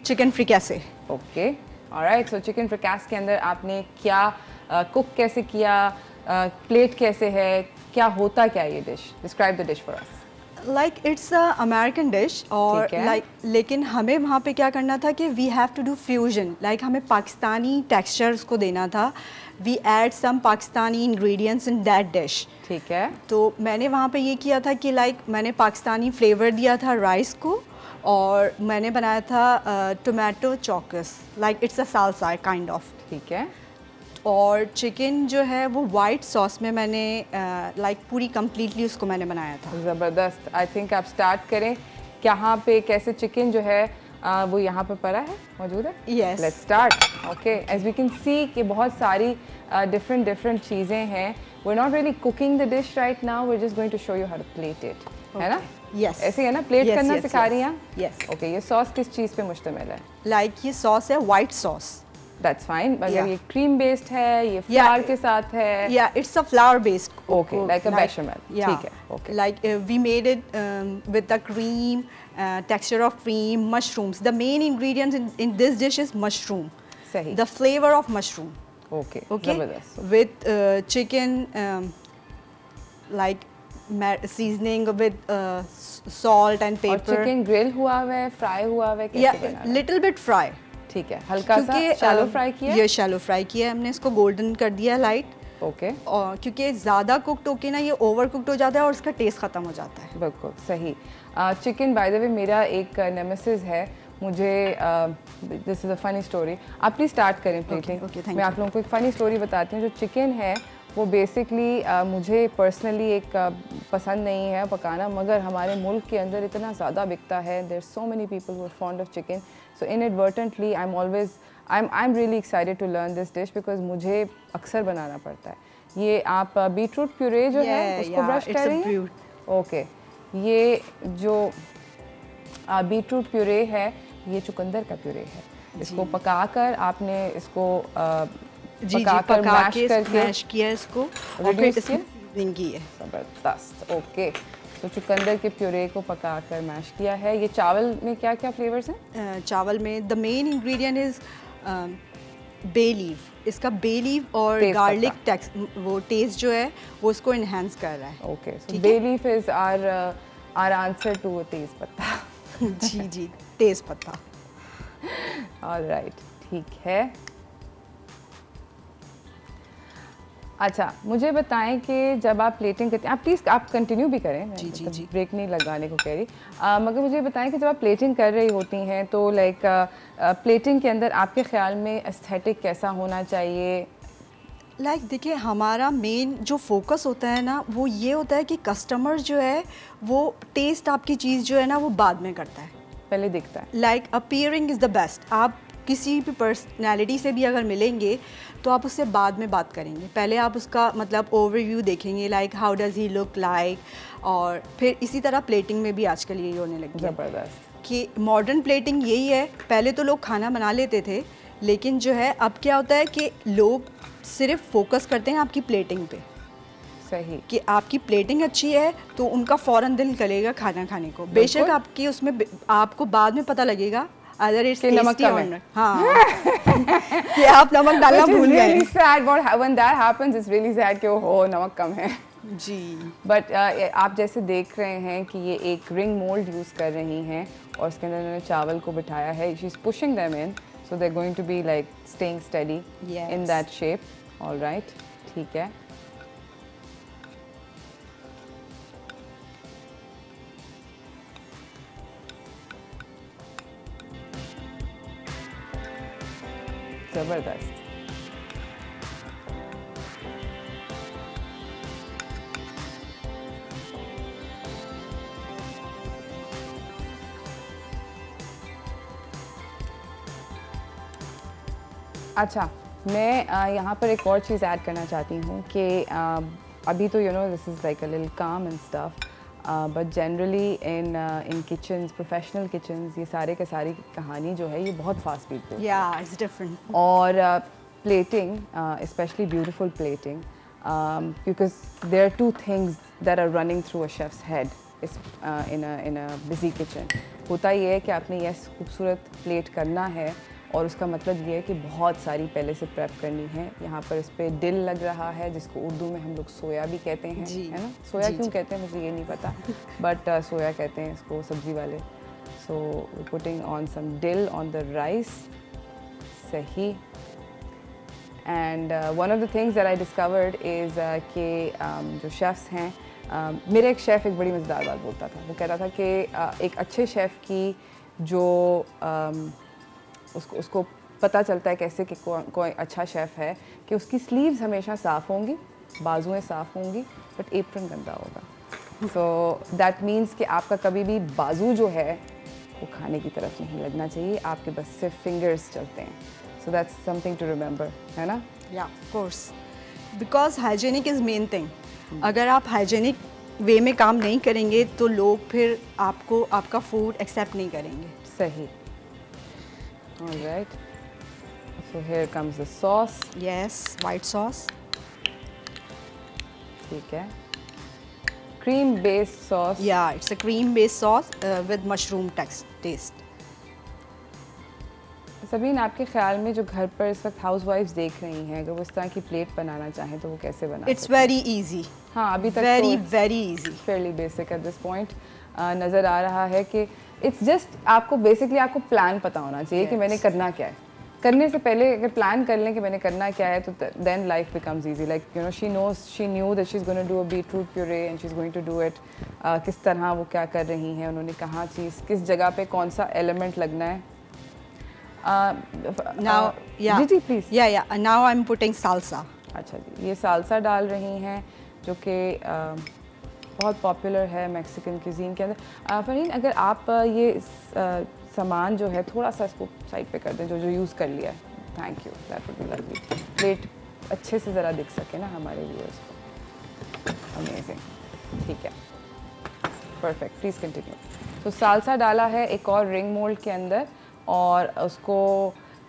Chicken fricassee. Okay, alright. So chicken fricassee के अंदर आपने क्या कुक कैसे किया, प्लेट कैसे है, क्या होता क्या ये dish? Describe the dish for us. Like it's a American dish और लाइक लेकिन हमें वहाँ पे क्या करना था कि we have to do fusion. Like हमें पाकिस्तानी टेक्सचर्स को देना था। We add some Pakistani ingredients in that dish. ठीक है। तो मैंने वहाँ पे ये किया था कि लाइक मैंने पाकिस्तानी फ्लेवर दिया था राइस को और मैंने बनाया था टोमेटो चॉकस, like it's a salsa kind of. ठीक है। और चिकन जो है वो वाइट सॉस में मैंने लाइक पूरी कम्प्लीटली उसको मैंने बनाया था। ज़बरदस्त। आई थिंक आप स्टार्ट करें, कहाँ पे कैसे चिकन जो है वो यहाँ पे पड़ा है, मौजूद है? Yes, let's start. Okay, as we can see कि बहुत सारी डिफरेंट चीज़ें हैं। We are not really cooking the dish right now, we are just going to show you how to plate it, है ना? यस, ऐसे है ना, प्लेट करना सिखा रही हैं? यस। ओके, ये सॉस किस चीज़ पे मुश्तमिल है? लाइक ये सॉस है वाइट सॉस। That's fine. मगर ये क्रीम बेस्ड है, ये फ्लावर के साथ है? या it's a flour based. Okay, like a bechamel. ठीक है। Okay, like we made it with the cream, texture of cream, mushrooms. The main ingredient in this dish is mushroom. सही। The flavor of mushroom. Okay. Okay. ज़बरदस्त। With chicken, like seasoning with salt and pepper. और chicken grill हुआ हुआ है, fry हुआ हुआ है, कैसे बना? Yeah, little bit fry. ठीक है, हल्का सा शैलो फ्राई किया, ये शैलो फ्राई किया हमने, इसको गोल्डन कर दिया लाइट। ओके। और क्योंकि ज़्यादा कुक्ड होके ना ये ओवर कुक्ड हो जाता है और उसका टेस्ट ख़त्म हो जाता है। बिल्कुल सही। चिकन बाय द वे मेरा एक नेमेसिस है, मुझे this is a funny story. आप प्लीज़ स्टार्ट करें प्लेटिंग। okay, मैं आप लोगों को एक फ़नी स्टोरी बताती हूँ। जो चिकन है वो बेसिकली मुझे पर्सनली एक पसंद नहीं है पकाना, मगर हमारे मुल्क के अंदर इतना ज़्यादा बिकता है। There so many people who are fond of chicken, so inadvertently I am really excited to learn this dish because मुझे अक्सर बनाना पड़ता है। ये आप बीटरूट प्यूरे जो है उसको ब्रश कर रही हैं? ओके, ये जो बीटरूट प्यूरे है ये चुकंदर का प्यूरे है। इसको पकाकर आपने इसको पका के मैश किया इसको और फिर इसमें सीजनिंग की है। ज़बरदस्त। ओके, तो चुकंदर के प्यूरे को पकाकर मैश किया है। ये चावल में क्या क्या फ्लेवर्स हैं? चावल में the main ingredient is bay leaf. इसका बे लीफ और गार्लिक वो टेस्ट जो है वो इसको इन्हेंस कर रहा है। Okay, so bay leaf is our answer to tez patta. जी, तेज़ पत्ता। ऑलराइट, ठीक है। अच्छा, मुझे बताएं कि जब आप प्लेटिंग करते हैं, आप प्लीज़ आप कंटिन्यू भी करें, जी। ब्रेक नहीं लगाने को कह रही, मगर मुझे बताएं कि जब आप प्लेटिंग कर रही होती हैं तो लाइक प्लेटिंग के अंदर आपके ख्याल में एस्थेटिक कैसा होना चाहिए? देखिए, हमारा मेन जो फोकस होता है ना वो ये होता है कि कस्टमर जो है वो टेस्ट आपकी चीज़ जो है ना वो बाद में करता है, पहले दिखता है। Appearing is the best. आप किसी भी पर्सनैलिटी से भी अगर मिलेंगे तो आप उससे बाद में बात करेंगे, पहले आप उसका मतलब ओवरव्यू देखेंगे, how does he look like. और फिर इसी तरह प्लेटिंग में भी आजकल यही होने लगी है। ज़बरदस्त। कि मॉडर्न प्लेटिंग यही है। पहले तो लोग खाना बना लेते थे, लेकिन जो है अब क्या होता है कि लोग सिर्फ फोकस करते हैं आपकी प्लेटिंग पे। सही। कि आपकी प्लेटिंग अच्छी है तो उनका फ़ौरन दिल करेगा खाना खाने को। बेशक आपकी उसमें आपको बाद में पता लगेगा अदर इट्स नमक कम है। हाँ कि आप नमक डालना भूल गए। Really sad when that happens, it's really sad कि ओहो नमक कम है जी। बट आप जैसे देख रहे हैं कि ये एक रिंग मोल्ड यूज़ कर रही हैं और उसके अंदर उन्होंने चावल को बिठाया है। She is pushing them in so they are going to be like staying steady in that shape. Alright, ठीक है। ज़बरदस्त। अच्छा, मैं यहाँ पर एक और चीज़ ऐड करना चाहती हूँ कि अभी तो this is like a little calm and stuff, but generally in kitchens, professional kitchens, ये सारे के सारी कहानी जो है ये बहुत फास्ट बीट पे इट्स डिफरेंट। और plating, specially beautiful plating, because there are two things that are running through a chef's head in a busy kitchen. होता ये है कि आपने ये खूबसूरत प्लेट करना है और उसका मतलब ये है कि बहुत सारी पहले से प्रेप करनी है। यहाँ पर इस पर डिल लग रहा है जिसको उर्दू में हम लोग सोया भी कहते हैं, है ना? सोया क्यों कहते हैं मुझे ये नहीं पता, बट सोया कहते हैं इसको सब्जी वाले। So putting on some dill on the rice. सही। And one of the things that I discovered is कि जो शेफ़्स हैं, मेरा एक शेफ़ एक बड़ी मज़ेदार बात बोलता था। वो कहता था कि एक अच्छे शेफ़ की जो उसको पता चलता है कैसे कि कोई अच्छा शेफ़ है कि उसकी स्लीव्स हमेशा साफ़ होंगी, बाजुएं साफ़ होंगी, बट एप्रन गंदा होगा। सो दैट मीन्स कि आपका कभी भी बाजू जो है वो खाने की तरफ नहीं लगना चाहिए, आपके बस सिर्फ फिंगर्स चलते हैं। So that's something to remember, है ना? या of course, because hygienic is main thing. अगर आप हाइजीनिक वे में काम नहीं करेंगे तो लोग फिर आपका फूड एक्सेप्ट नहीं करेंगे। सही। All right. So here comes the sauce. Yes, white sauce. ठीक है। Cream based sauce. Yeah, it's a cream based sauce with mushroom taste. Sabeen, आपके ख्याल में जो घर पर इस वक्त हाउसवाइफ्स देख रही हैं, अगर वो इस तरह की प्लेट बनाना चाहें तो वो कैसे बना सकते हैं? It's very easy. हाँ, अभी तक very easy. Fairly basic at this point. नज़र आ रहा है कि इट्स जस्ट आपको बेसिकली आपको प्लान पता होना चाहिए कि मैंने करना क्या है। करने से पहले अगर प्लान कर लें कि मैंने करना क्या है, तो then life becomes easy. Like you know she knew that she is going to do a beetroot puree and she is going to do it. किस तरह वो क्या कर रही हैं, उन्होंने कहाँ चीज़ किस जगह पे कौन सा एलिमेंट लगना है. जी please. Now I'm putting salsa. अच्छा जी, ये सालसा डाल रही हैं जो कि बहुत पॉपुलर है मैक्सिकन क्यूजीन के अंदर. फरहीन, अगर आप ये सामान जो है थोड़ा सा इसको साइड पे कर दें, जो यूज़ कर लिया है. Thank you, that would be lovely. Plate अच्छे से ज़रा दिख सके ना हमारे व्यूअर्स को. अमेजिंग, ठीक है, परफेक्ट. Please continue. तो सालसा डाला है एक और रिंग मोल्ड के अंदर, और उसको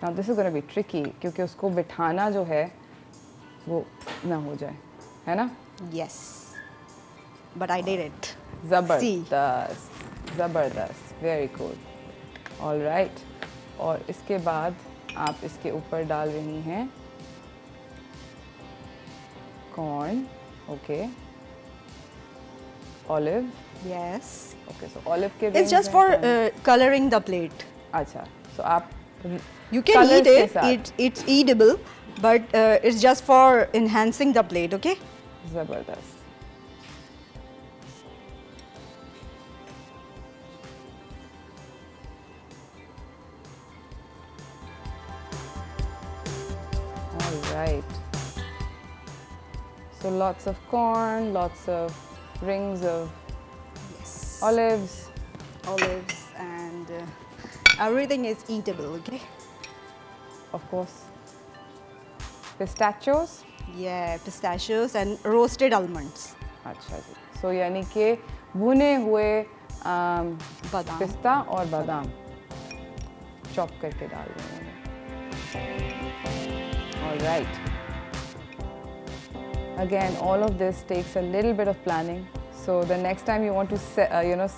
now this is gonna be tricky, क्योंकि उसको बिठाना जो है वो ना हो जाए, है ना. Yes, but I did it. ज़बरदस्त, ज़बरदस्त, वेरी कूल. All right. और इसके बाद आप इसके ऊपर डाल रही हैं corn. Okay. Olive. Yes. Okay, so olive के It's just for coloring the plate. अच्छा, सो आप You can colours eat के it. साथ. It's eatable, but it's just for enhancing the plate. Okay. ज़बरदस्त. All right. So lots of corn, lots of rings of Yes. olives. Olives and everything is eatable. Okay. Of course. Pistachios. Yeah, pistachios and roasted almonds. अच्छा जी. So यानी कि भुने हुए Badam. पिस्ता और बादाम chop करके डाल रहे हैं. All right. Again, all of this takes a little bit of planning. So the next time you want to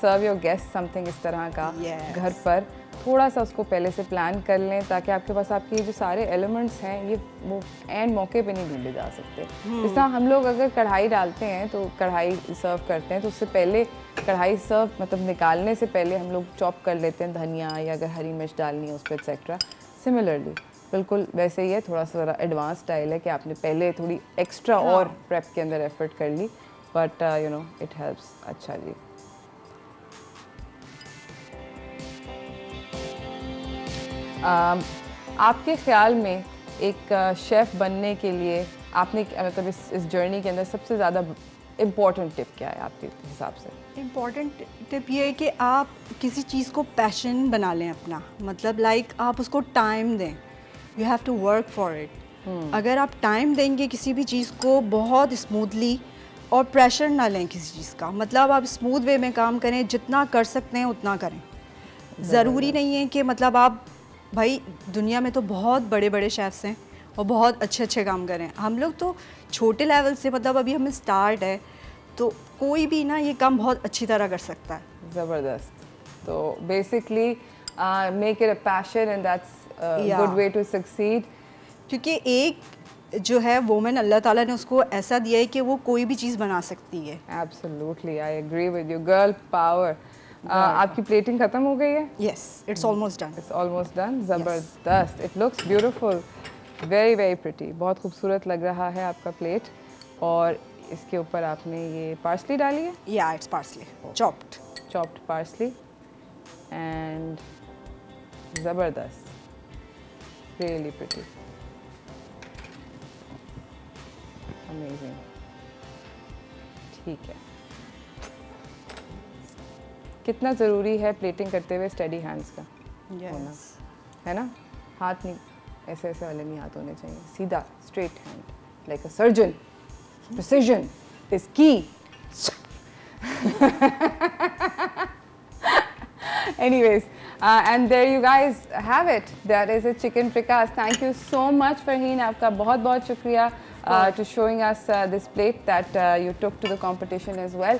serve your guests something इस तरह का Yes. घर पर, थोड़ा सा उसको पहले से प्लान कर लें, ताकि आपके पास आपके ये जो सारे एलिमेंट्स हैं ये वो एंड मौके पे नहीं ढूंढे जा सकते. जिस तरह हम लोग अगर कढ़ाई डालते हैं तो कढ़ाई सर्व करते हैं, तो उससे पहले कढ़ाई सर्व मतलब निकालने से पहले हम लोग चॉप कर लेते हैं धनिया, या अगर हरी मिर्च डालनी है उस पर एक्सेट्रा. सिमिलरली बिल्कुल वैसे ही है, थोड़ा सा ज़रा एडवांस स्टाइल है कि आपने पहले थोड़ी एक्स्ट्रा और प्रेप के अंदर एफर्ट कर ली, but you know it helps. अच्छा जी. आपके ख़्याल में एक शेफ़ बनने के लिए आपने मतलब इस जर्नी के अंदर सबसे ज़्यादा इम्पोर्टेंट टिप क्या है आपके हिसाब से? इम्पॉर्टेंट टिप ये है कि आप किसी चीज़ को पैशन बना लें अपना. मतलब लाइक आप उसको टाइम दें. You have to work for it. अगर आप टाइम देंगे किसी भी चीज़ को बहुत स्मूथली, और प्रेशर ना लें किसी चीज़ का, मतलब आप स्मूथ वे में काम करें, जितना कर सकते हैं उतना करें. ज़रूरी नहीं है कि मतलब आप भाई दुनिया में तो बहुत बड़े बड़े शेफ़्स हैं और बहुत अच्छे अच्छे काम करें. हम लोग तो छोटे लेवल से, मतलब अभी हमें स्टार्ट है, तो कोई भी ना ये काम बहुत अच्छी तरह कर सकता है. ज़बरदस्त. तो basically make it a passion and that's good way to succeed. क्योंकि एक जो है वुमेन, अल्लाह ताला ने उसको ऐसा दिया है कि वो कोई भी चीज़ बना सकती है. Absolutely, I agree with you. Girl power. आपकी प्लेटिंग ख़त्म हो गई है? Yes, it's almost done. It's almost done. ज़बरदस्त. It looks beautiful, very very pretty. बहुत खूबसूरत लग रहा है आपका प्लेट. और इसके ऊपर आपने ये पार्सली डाली है? या it's parsley, chopped parsley. And ज़बरदस्त, रियली प्रिटी, अमेजिंग. ठीक है. कितना ज़रूरी है प्लेटिंग करते हुए स्टेडी हैंड्स का होना, है ना. हाथ नहीं ऐसे ऐसे वाले नहीं हाथ होने चाहिए, सीधा straight hand like a surgeon. Precision is की. Anyways, and there you guys have it. That is a chicken fricasse. Thank you so much, Farheen. आपका बहुत बहुत शुक्रिया to showing us this plate that you took to the competition as well.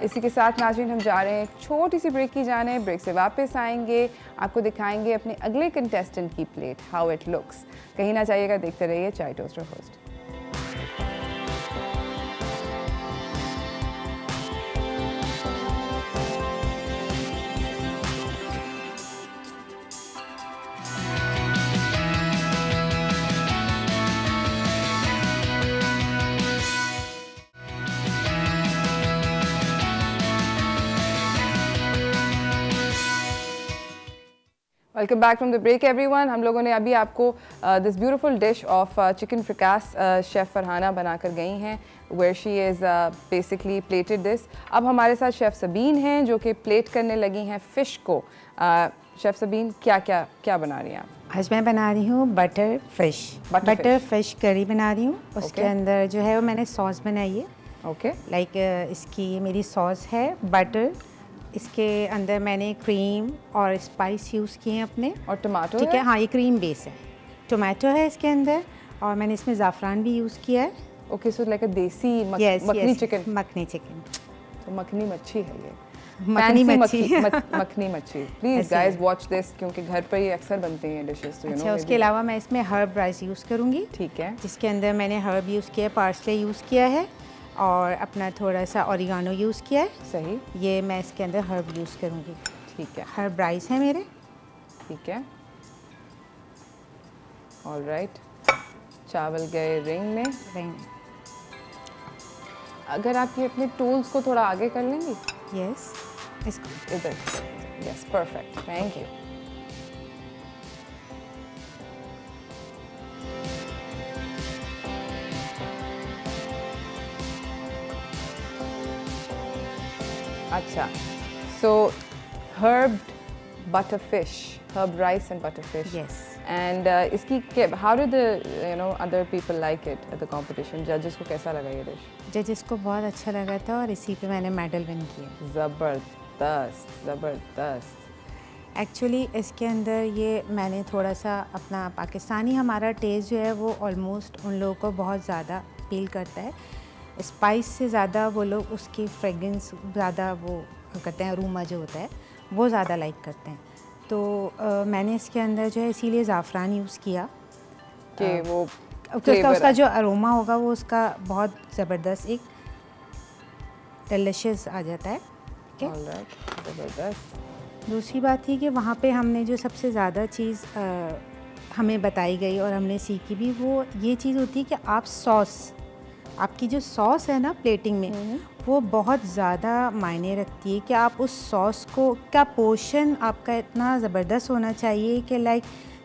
इसी के साथ नाज़रीन हम जा रहे हैं एक छोटी सी ब्रेक की जाने. ब्रेक से वापस आएंगे, आपको दिखाएंगे अपने अगले कंटेस्टेंट की प्लेट, हाउ इट लुक्स. कहीं ना जाइएगा, देखते रहिए चाय toaster host. Welcome back from the break everyone. हम लोगों ने अभी आपको this beautiful dish of chicken fricassee chef Farhana बनाकर गई हैं, where she is basically plated this. अब हमारे साथ शेफ़ सबीन हैं जो कि प्लेट करने लगी हैं फ़िश को। शेफ़ सबीन, क्या बना रही हैं आप? आज मैं बना रही हूँ बटर फिश करी बना रही हूँ। उसके अंदर जो है वो मैंने सॉस बनाई है। ओके, लाइक इसकी मेरी सॉस है बटर, इसके अंदर मैंने क्रीम और स्पाइस यूज़ किए हैं अपने, और टमाटो, ठीक है। हाँ, ये क्रीम बेस है, टोमेटो है इसके अंदर, और मैंने इसमें ज़ाफ़रान भी यूज़ किया है। ओके, सो लाइक अ देसी मखनी चिकन। मखनी चिकन, तो मखनी मच्छी है ये, मखनी मच्छी। मखनी मच्छी। प्लीज़ गाइस वॉच दिस, क्योंकि घर पर ये अक्सर बनती हैं डिशेस, तो अच्छा, उसके अलावा मैं इसमें हर्ब राइस यूज़ करूँगी, ठीक है, जिसके अंदर मैंने हर्ब यूज़ किया है, पार्सले यूज़ किया है, और अपना थोड़ा सा ओरिगानो यूज़ किया है। सही, ये मैं इसके अंदर हर्ब यूज़ करूँगी, ठीक है। हर्ब राइस है मेरे, ठीक है, ऑलराइट। चावल गए रिंग में। अगर आप ये अपने टूल्स को थोड़ा आगे कर लेंगी। यस, इसको इधर, यस, परफेक्ट, थैंक यू। अच्छा, so herbed butter fish, herb rice and butter fish. Yes. And इसकी how did the other people like it at the competition? Judges को कैसा लगा ये dish? जजेस को बहुत अच्छा लगा था, और इसी पे मैंने मेडल विन किया। ज़बरदस्त, ज़बरदस्त। एक्चुअली इसके अंदर ये मैंने थोड़ा सा अपना पाकिस्तानी हमारा टेस्ट जो है वो ऑलमोस्ट उन लोगों को बहुत ज़्यादा अपील करता है। स्पाइस से ज़्यादा वो लोग उसकी फ्रेगरेंस ज़्यादा वो करते हैं, अरोमा जो होता है वो ज़्यादा लाइक करते हैं। तो मैंने इसके अंदर जो है इसीलिए ज़ाफ़रान यूज़ किया कि वो उसका जो अरोमा होगा वो उसका बहुत ज़बरदस्त एक डिलिशियस आ जाता है। ज़बरदस्त। दूसरी बात थी कि वहाँ पे हमने जो सबसे ज़्यादा चीज़ हमें बताई गई और हमने सीखी भी, वो ये चीज़ होती है कि आप आपकी जो सॉस है ना प्लेटिंग में, वो बहुत ज़्यादा मायने रखती है कि आप उस सॉस को का पोर्शन आपका इतना ज़बरदस्त होना चाहिए कि लाइक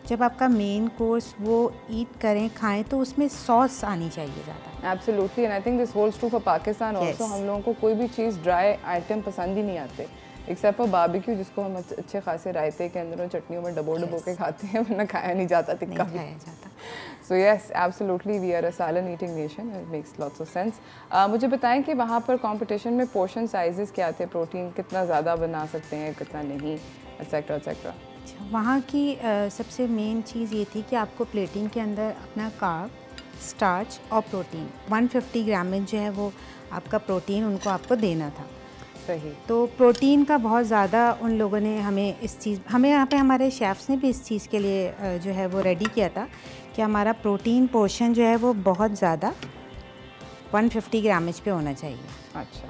जब आपका मेन कोर्स वो ईट करें, खाएं, तो उसमें सॉस आनी चाहिए ज़्यादा। Absolutely, and I think this holds true for Pakistan also. हम लोगों को कोई भी चीज़ ड्राई आइटम पसंद ही नहीं आते, एक्सेप्ट फॉर बारबेक्यू, जिसको हम अच्छे खासे रायते के अंदर और चटनियों में डबो के खाते हैं, वरना खाया नहीं जाता, तिक्का भी खाया जाता। So yes, absolutely, we are a salan eating nation, it makes lots of sense. मुझे बताएं कि वहाँ पर कंपटीशन में पोर्शन साइजेस क्या थे, प्रोटीन कितना ज़्यादा बना सकते हैं, कितना नहीं, एटसेट्रा एटसेट्रा। अच्छा, वहाँ की सबसे मेन चीज़ ये थी कि आपको प्लेटिंग के अंदर अपना कार्ब, स्टार्च और प्रोटीन 150 ग्राम में जो है वो आपका प्रोटीन उनको आपको देना था। सही। तो प्रोटीन का बहुत ज़्यादा उन लोगों ने हमें यहाँ पे हमारे शेफ़्स ने भी इस चीज़ के लिए जो है वो रेडी किया था कि हमारा प्रोटीन पोर्शन जो है वो बहुत ज़्यादा 150 ग्राम पे होना चाहिए। अच्छा,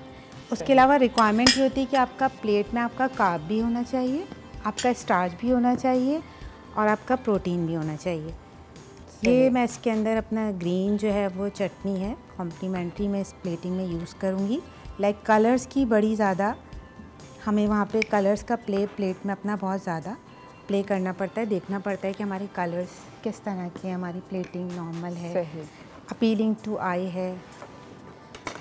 उसके अलावा रिक्वायरमेंट ये होती है कि आपका प्लेट में आपका कार्ब भी होना चाहिए, आपका स्टार्च भी होना चाहिए, और आपका प्रोटीन भी होना चाहिए। ये मैं इसके अंदर अपना ग्रीन जो है वो चटनी है कॉम्प्लीमेंट्री में इस प्लेटिंग में यूज़ करूँगी। लाइक कलर्स की बड़ी ज़्यादा हमें वहाँ पे कलर्स का प्लेट में अपना बहुत ज़्यादा प्ले करना पड़ता है, देखना पड़ता है कि हमारे कलर्स किस तरह के हैं, हमारी प्लेटिंग नॉर्मल है, अपीलिंग टू आई है।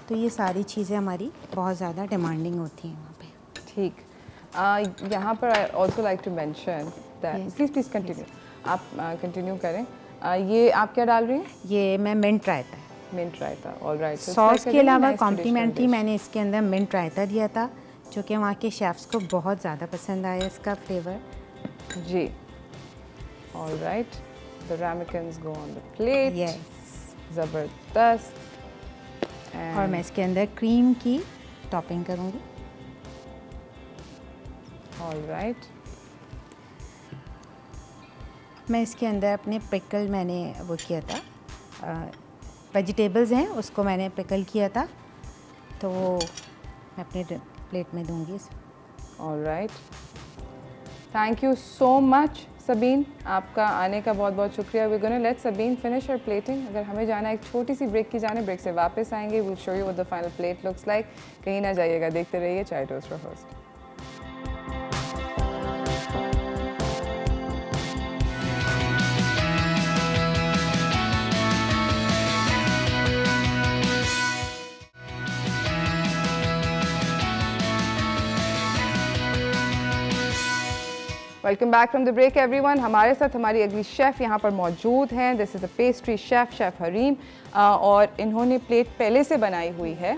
तो ये सारी चीज़ें हमारी बहुत ज़्यादा डिमांडिंग होती हैं वहाँ पे। ठीक। यहाँ पर I also like to mention that, please continue, आप कंटिन्यू करें। ये आप क्या डाल रही हैं? ये मैं मिंट रायता है, मिंट रायता, ऑलराइट। सॉस के अलावा कॉम्प्लीमेंट्री मैंने इसके अंदर मिंट रायता दिया था, जो कि वहाँ के शेफ्स को बहुत ज़्यादा पसंद आया इसका फ्लेवर। जी, alright. The ramekins go on the plate. Yes, ज़बरदस्त। और मैं इसके अंदर क्रीम की टॉपिंग करूँगी। ऑलराइट। मैं इसके अंदर अपने पिकल मैंने वो किया था, वेजिटेबल्स हैं उसको मैंने पिकल किया था, तो वो मैं अपने प्लेट में दूंगी। Alright, thank you so much Sabeen, आपका आने का बहुत बहुत शुक्रिया। We gonna let Sabeen finish her plating. अगर हमें जाना है एक छोटी सी ब्रेक की जाने, ब्रेक से वापस आएंगे, will show you what the final plate looks like. कहीं ना जाइएगा, देखते रहिए चाय toast for host. Welcome back from the break everyone. हमारे साथ हमारी अगली शेफ़ यहाँ पर मौजूद हैं। This is a pastry chef, chef Hareem, और इन्होंने प्लेट पहले से बनाई हुई है।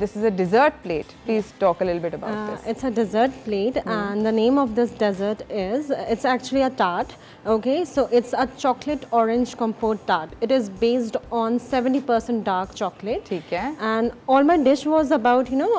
This is a dessert plate. Please talk a little bit about this. It's a dessert plate, and the name of this dessert is, it's actually a tart. Okay, so it's a chocolate orange compote tart. It is based on 70% dark chocolate. ठीक है. And all my dish was about, you know,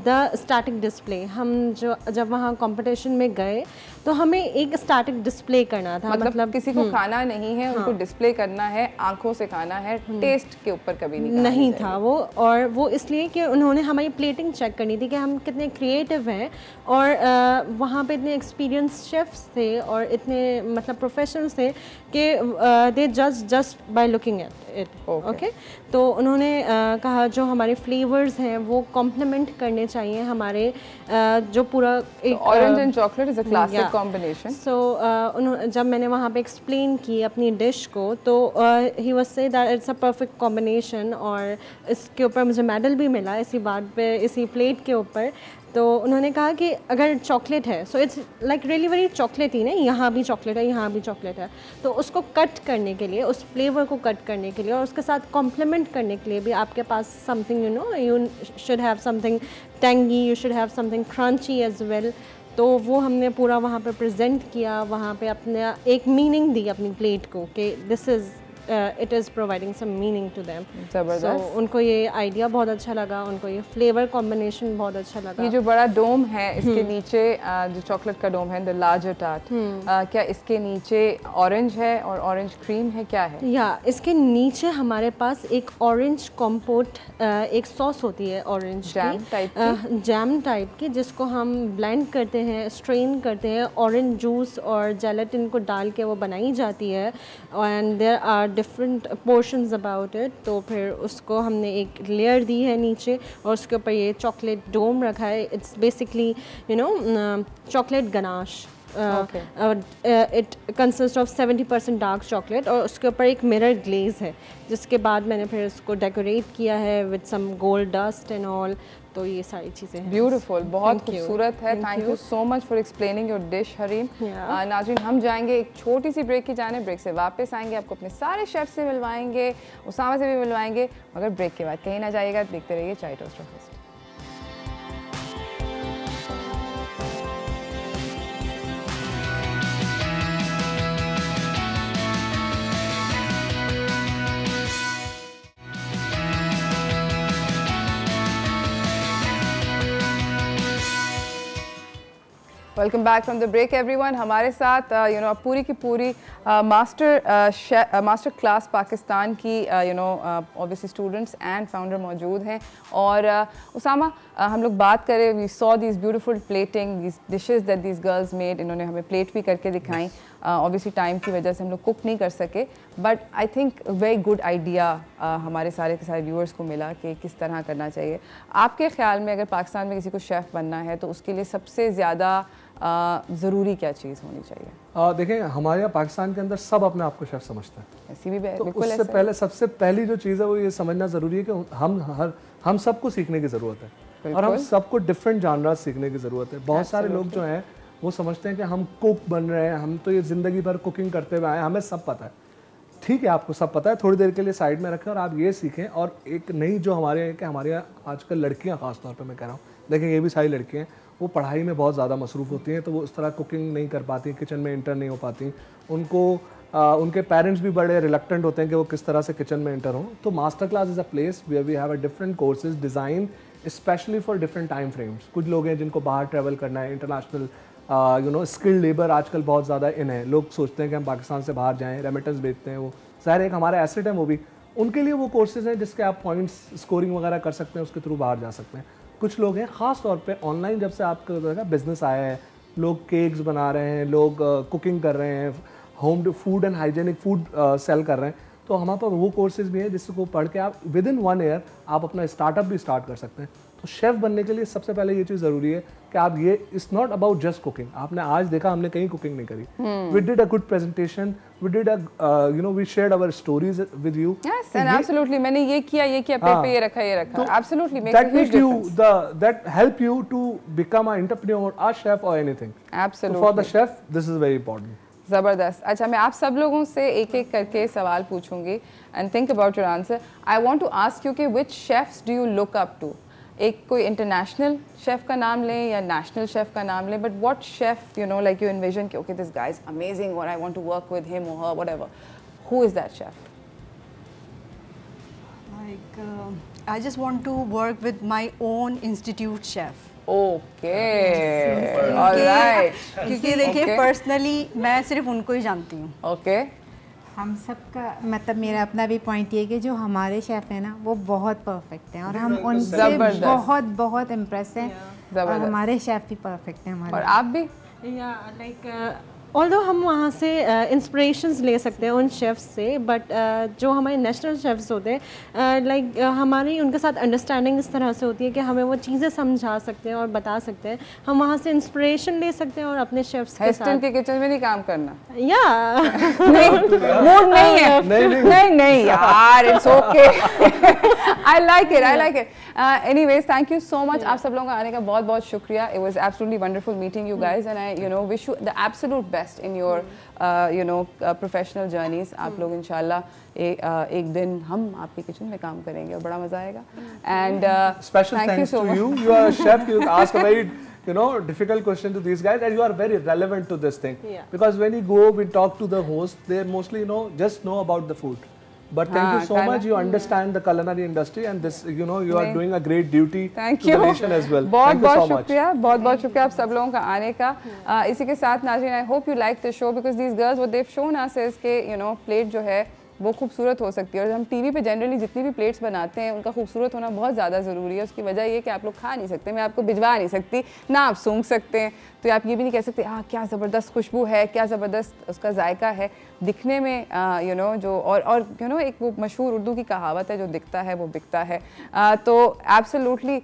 the static display. हम जब वहाँ competition में गए तो हमें एक स्टैटिक डिस्प्ले करना था, मतलब किसी को खाना नहीं है, उनको डिस्प्ले करना है, आंखों से खाना है, टेस्ट के ऊपर कभी नहीं था वो। और वो इसलिए कि उन्होंने हमारी प्लेटिंग चेक करनी थी कि हम कितने क्रिएटिव हैं, और वहाँ पे इतने एक्सपीरियंस शेफ्स थे और इतने मतलब प्रोफेशनल्स थे कि they just by looking at it. Okay, तो उन्होंने कहा जो हमारे फ्लेवर्स हैं वो कॉम्प्लीमेंट करने चाहिए हमारे जो पूरा एक orange and chocolate is a classic combination. So जब मैंने वहाँ पे एक्सप्लेन की अपनी डिश को तो he was say that it's a perfect combination, और इसके ऊपर मुझे मेडल भी मिला इसी बात पे, इसी प्लेट के ऊपर। तो उन्होंने कहा कि अगर चॉकलेट है so it's like really very chocolate ही, नहीं यहाँ भी चॉकलेट है, यहाँ भी चॉकलेट है, तो उसको कट करने के लिए, उस फ्लेवर को कट करने के लिए और उसके साथ कॉम्प्लीमेंट करने के लिए भी आपके पास something, you know, you should have something tangy, you should have something crunchy as well. तो वो हमने पूरा वहाँ पे प्रेजेंट किया, वहाँ पे अपने एक मीनिंग दी अपनी प्लेट को कि this is it is providing some meaning to them. ज़बरदस्त। उनको ये आइडिया बहुत अच्छा लगा, उनको ये फ्लेवर कॉम्बिनेशन बहुत अच्छा लगा। ये जो बड़ा डोम है इसके नीचे, जो चॉकलेट का डोम है, द लार्जर टार्ट, क्या इसके नीचे ऑरेंज है और ऑरेंज क्रीम है, क्या है? या इसके नीचे हमारे पास एक ऑरेंज कॉम्पोट, एक सॉस होती है ऑरेंज जैम टाइप की, जिसको हम ब्लेंड करते हैं, स्ट्रेन करते हैं, ऑरेंज जूस और जेलेटिन को डाल के वो बनाई जाती है, and there are different portions about it. तो फिर उसको हमने एक लेयर दी है नीचे और उसके ऊपर ये चॉकलेट डोम रखा है। It's basically you know chocolate ganache. It consist of 70% dark chocolate, और उसके ऊपर एक मिरर ग्लेज है, जिसके बाद मैंने फिर इसको डेकोरेट किया है with some gold dust and all. तो ये सारी चीज़ें हैं। ब्यूटीफुल, बहुत खूबसूरत है। Thank you so much for explaining your dish Hareem. नाज़रीन, हम जाएंगे एक छोटी सी ब्रेक की जाने, ब्रेक से वापस आएंगे, आपको अपने सारे शेफ से मिलवाएंगे, उसामा से भी मिलवाएंगे, मगर ब्रेक के बाद कहीं ना जाइएगा, देखते रहिए चाय toast fest. Welcome back from the break everyone. हमारे साथ यू नो पूरी की पूरी मास्टर क्लास पाकिस्तान की you know obviously students and founder मौजूद हैं। और उसामा, हम लोग बात करें, we saw this beautiful plating, this dishes that this girls made. इन्होंने हमें प्लेट भी करके दिखाई। ऑब्वियसली टाइम की वजह से हम लोग कुक नहीं कर सके, but I think very good idea हमारे सारे के सारे व्यूअर्स को मिला कि किस तरह करना चाहिए। आपके ख्याल में अगर पाकिस्तान में किसी को शेफ़ बनना है तो उसके लिए सबसे ज़्यादा ज़रूरी क्या चीज़ होनी चाहिए? देखें, हमारे यहाँ पाकिस्तान के अंदर सब अपने आप को शेफ़ समझते हैं। ऐसी भी तो उससे पहले सबसे पहली जो चीज़ है वो ये समझना ज़रूरी है कि हम सबको सीखने की ज़रूरत है, और हम सबको डिफरेंट जानरा सीखने की ज़रूरत है। बहुत सारे लोग जो हैं वो समझते हैं कि हम कुक बन रहे हैं, हम तो ये ज़िंदगी भर कुकिंग करते हुए आए, हमें सब पता है। ठीक है, आपको सब पता है, थोड़ी देर के लिए साइड में रखें और आप ये सीखें। और एक नई जो हमारे यहाँ आजकल लड़कियाँ ख़ास तौर पे मैं कह रहा हूँ, देखें ये भी सारी लड़कियाँ वो पढ़ाई में बहुत ज़्यादा मसरूफ़ होती हैं, तो वो उस तरह कुकिंग नहीं कर पाती, किचन में इंटर नहीं हो पाती। उनको उनके पेरेंट्स भी बड़े रिलक्टेंट होते हैं कि वो किस तरह से किचन में इंटर हों। तो master class is a place where we have a different courses design specially for different time frames. कुछ लोग हैं जिनको बाहर ट्रैवल करना है, international you know skilled labour आजकल बहुत ज़्यादा इन है। लोग सोचते हैं कि हम पाकिस्तान से बाहर जाएँ, रेमिटेंस भेजते हैं, वो ज़ाहिर एक हमारा एसेट है वो भी। उनके लिए वो कोर्सेज़ हैं जिसके आप पॉइंट्स स्कोरिंग वगैरह कर सकते हैं, उसके थ्रू बाहर जा सकते हैं। कुछ लोग हैं ख़ास तौर पे ऑनलाइन, जब से आपका बिज़नेस आया है, लोग केक्स बना रहे हैं, लोग कुकिंग कर रहे हैं, home food and hygienic food sell कर रहे हैं, तो हमारे पास वो कोर्सेज भी हैं जिसको पढ़ के आप विद इन 1 ईयर आप अपना स्टार्टअप भी स्टार्ट कर सकते हैं। तो शेफ़ बनने के लिए सबसे पहले ये चीज़ ज़रूरी है कि आप ये it's not about just cooking. आपने आज देखा हमने कहीं कुकिंग नहीं करी, we did a good presentation, we did we shared our stories with you. Yes and absolutely, मैंने ये किया प्लेट पे ये रखा absolutely makes a huge difference. That help you to become a entrepreneur, a chef और anything. Absolutely, for the chef this is very important. ज़बरदस्त। अच्छा, मैं आप सब लोगों से एक एक करके सवाल पूछूंगी and think about your answer. I want to ask you कि which chefs do you look up to? एक कोई इंटरनेशनल शेफ़ का नाम लें या नेशनल शेफ़ का नाम लें, but what chef like you envision कि okay this guy is amazing और I want to work with him और her, whatever, who is that chef? Like I just want to work with my own institute chef. Okay, all right. क्योंकि देखिए personally मैं सिर्फ उनको ही जानती हूँ। Okay. हम सबका मतलब मेरा अपना भी पॉइंट ये कि जो हमारे शेफ़ हैं ना वो बहुत परफेक्ट हैं और हम उनसे बहुत बहुत इम्प्रेस हैं और हमारे शेफ़ भी परफेक्ट हैं हमारे। और आप भी? या लाइक ऑल्दो हम वहाँ से इंस्पिरेशंस ले सकते हैं उन शेफ़्स से, बट जो हमारे नेशनल शेफ़्स होते हैं लाइक हमारी उनके साथ अंडरस्टैंडिंग इस तरह से होती है कि हमें वो चीज़ें समझा सकते हैं और बता सकते हैं। हम वहाँ से इंस्पिरेशन ले सकते हैं और अपने शेफ़्स के हेस्टन के किचन में नहीं काम करना? या मूड नहीं है, नहीं यार, it's okay. I like it. Anyways, thank you so much. आप सब लोगों का आने का बहुत बहुत शुक्रिया। It was absolutely wonderful meeting you guys and I wish you the absolute best in your professional journeys. आप लोग इंशाल्लाह एक दिन हम आपके किचन में काम करेंगे और बड़ा मजा आएगा। And special thanks to you. You are a chef. You ask a very difficult question to these guys, and you are very relevant to this thing. Yeah. Because when you go, we talk to the host. They mostly just know about the food. But thank you so much. You understand the culinary industry, and this you are doing a great duty to the nation as well. बहुत बहुत शुक्रिया, बहुत बहुत शुक्रिया आप सब लोगों का आने का। इसी के साथ नाज़रीन, आई hope you like the show because these girls what they have shown us is के प्लेट जो है वो खूबसूरत हो सकती है। और हम टीवी पे जनरली जितनी भी प्लेट्स बनाते हैं उनका खूबसूरत होना बहुत ज़्यादा ज़रूरी है। उसकी वजह ये कि आप लोग खा नहीं सकते, मैं आपको भिजवा नहीं सकती, ना आप सूंघ सकते हैं, तो आप ये भी नहीं कह सकते क्या ज़बरदस्त खुशबू है, क्या ज़बरदस्त उसका जायका है। दिखने में जो और एक वो मशहूर उर्दू की कहावत है, जो दिखता है वो बिकता है। तो एब्सोल्युटली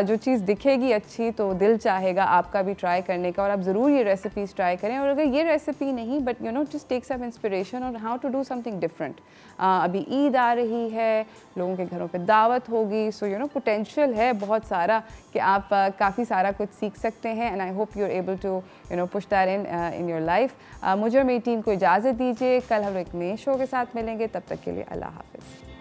जो चीज़ दिखेगी अच्छी तो दिल चाहेगा आपका भी ट्राई करने का, और आप ज़रूर ये रेसिपीज़ ट्राई करें। और अगर ये रेसिपी नहीं, but just take some inspiration और how to do something different. अभी ईद आ रही है, लोगों के घरों पे दावत होगी, सो पोटेंशियल है बहुत सारा कि आप काफ़ी सारा कुछ सीख सकते हैं। And I hope you are able to push that in your life. मुझे और मेरी टीम को इजाज़त दीजिए, कल हम एक नए शो के साथ मिलेंगे, तब तक के लिए अल्लाह हाफिज़।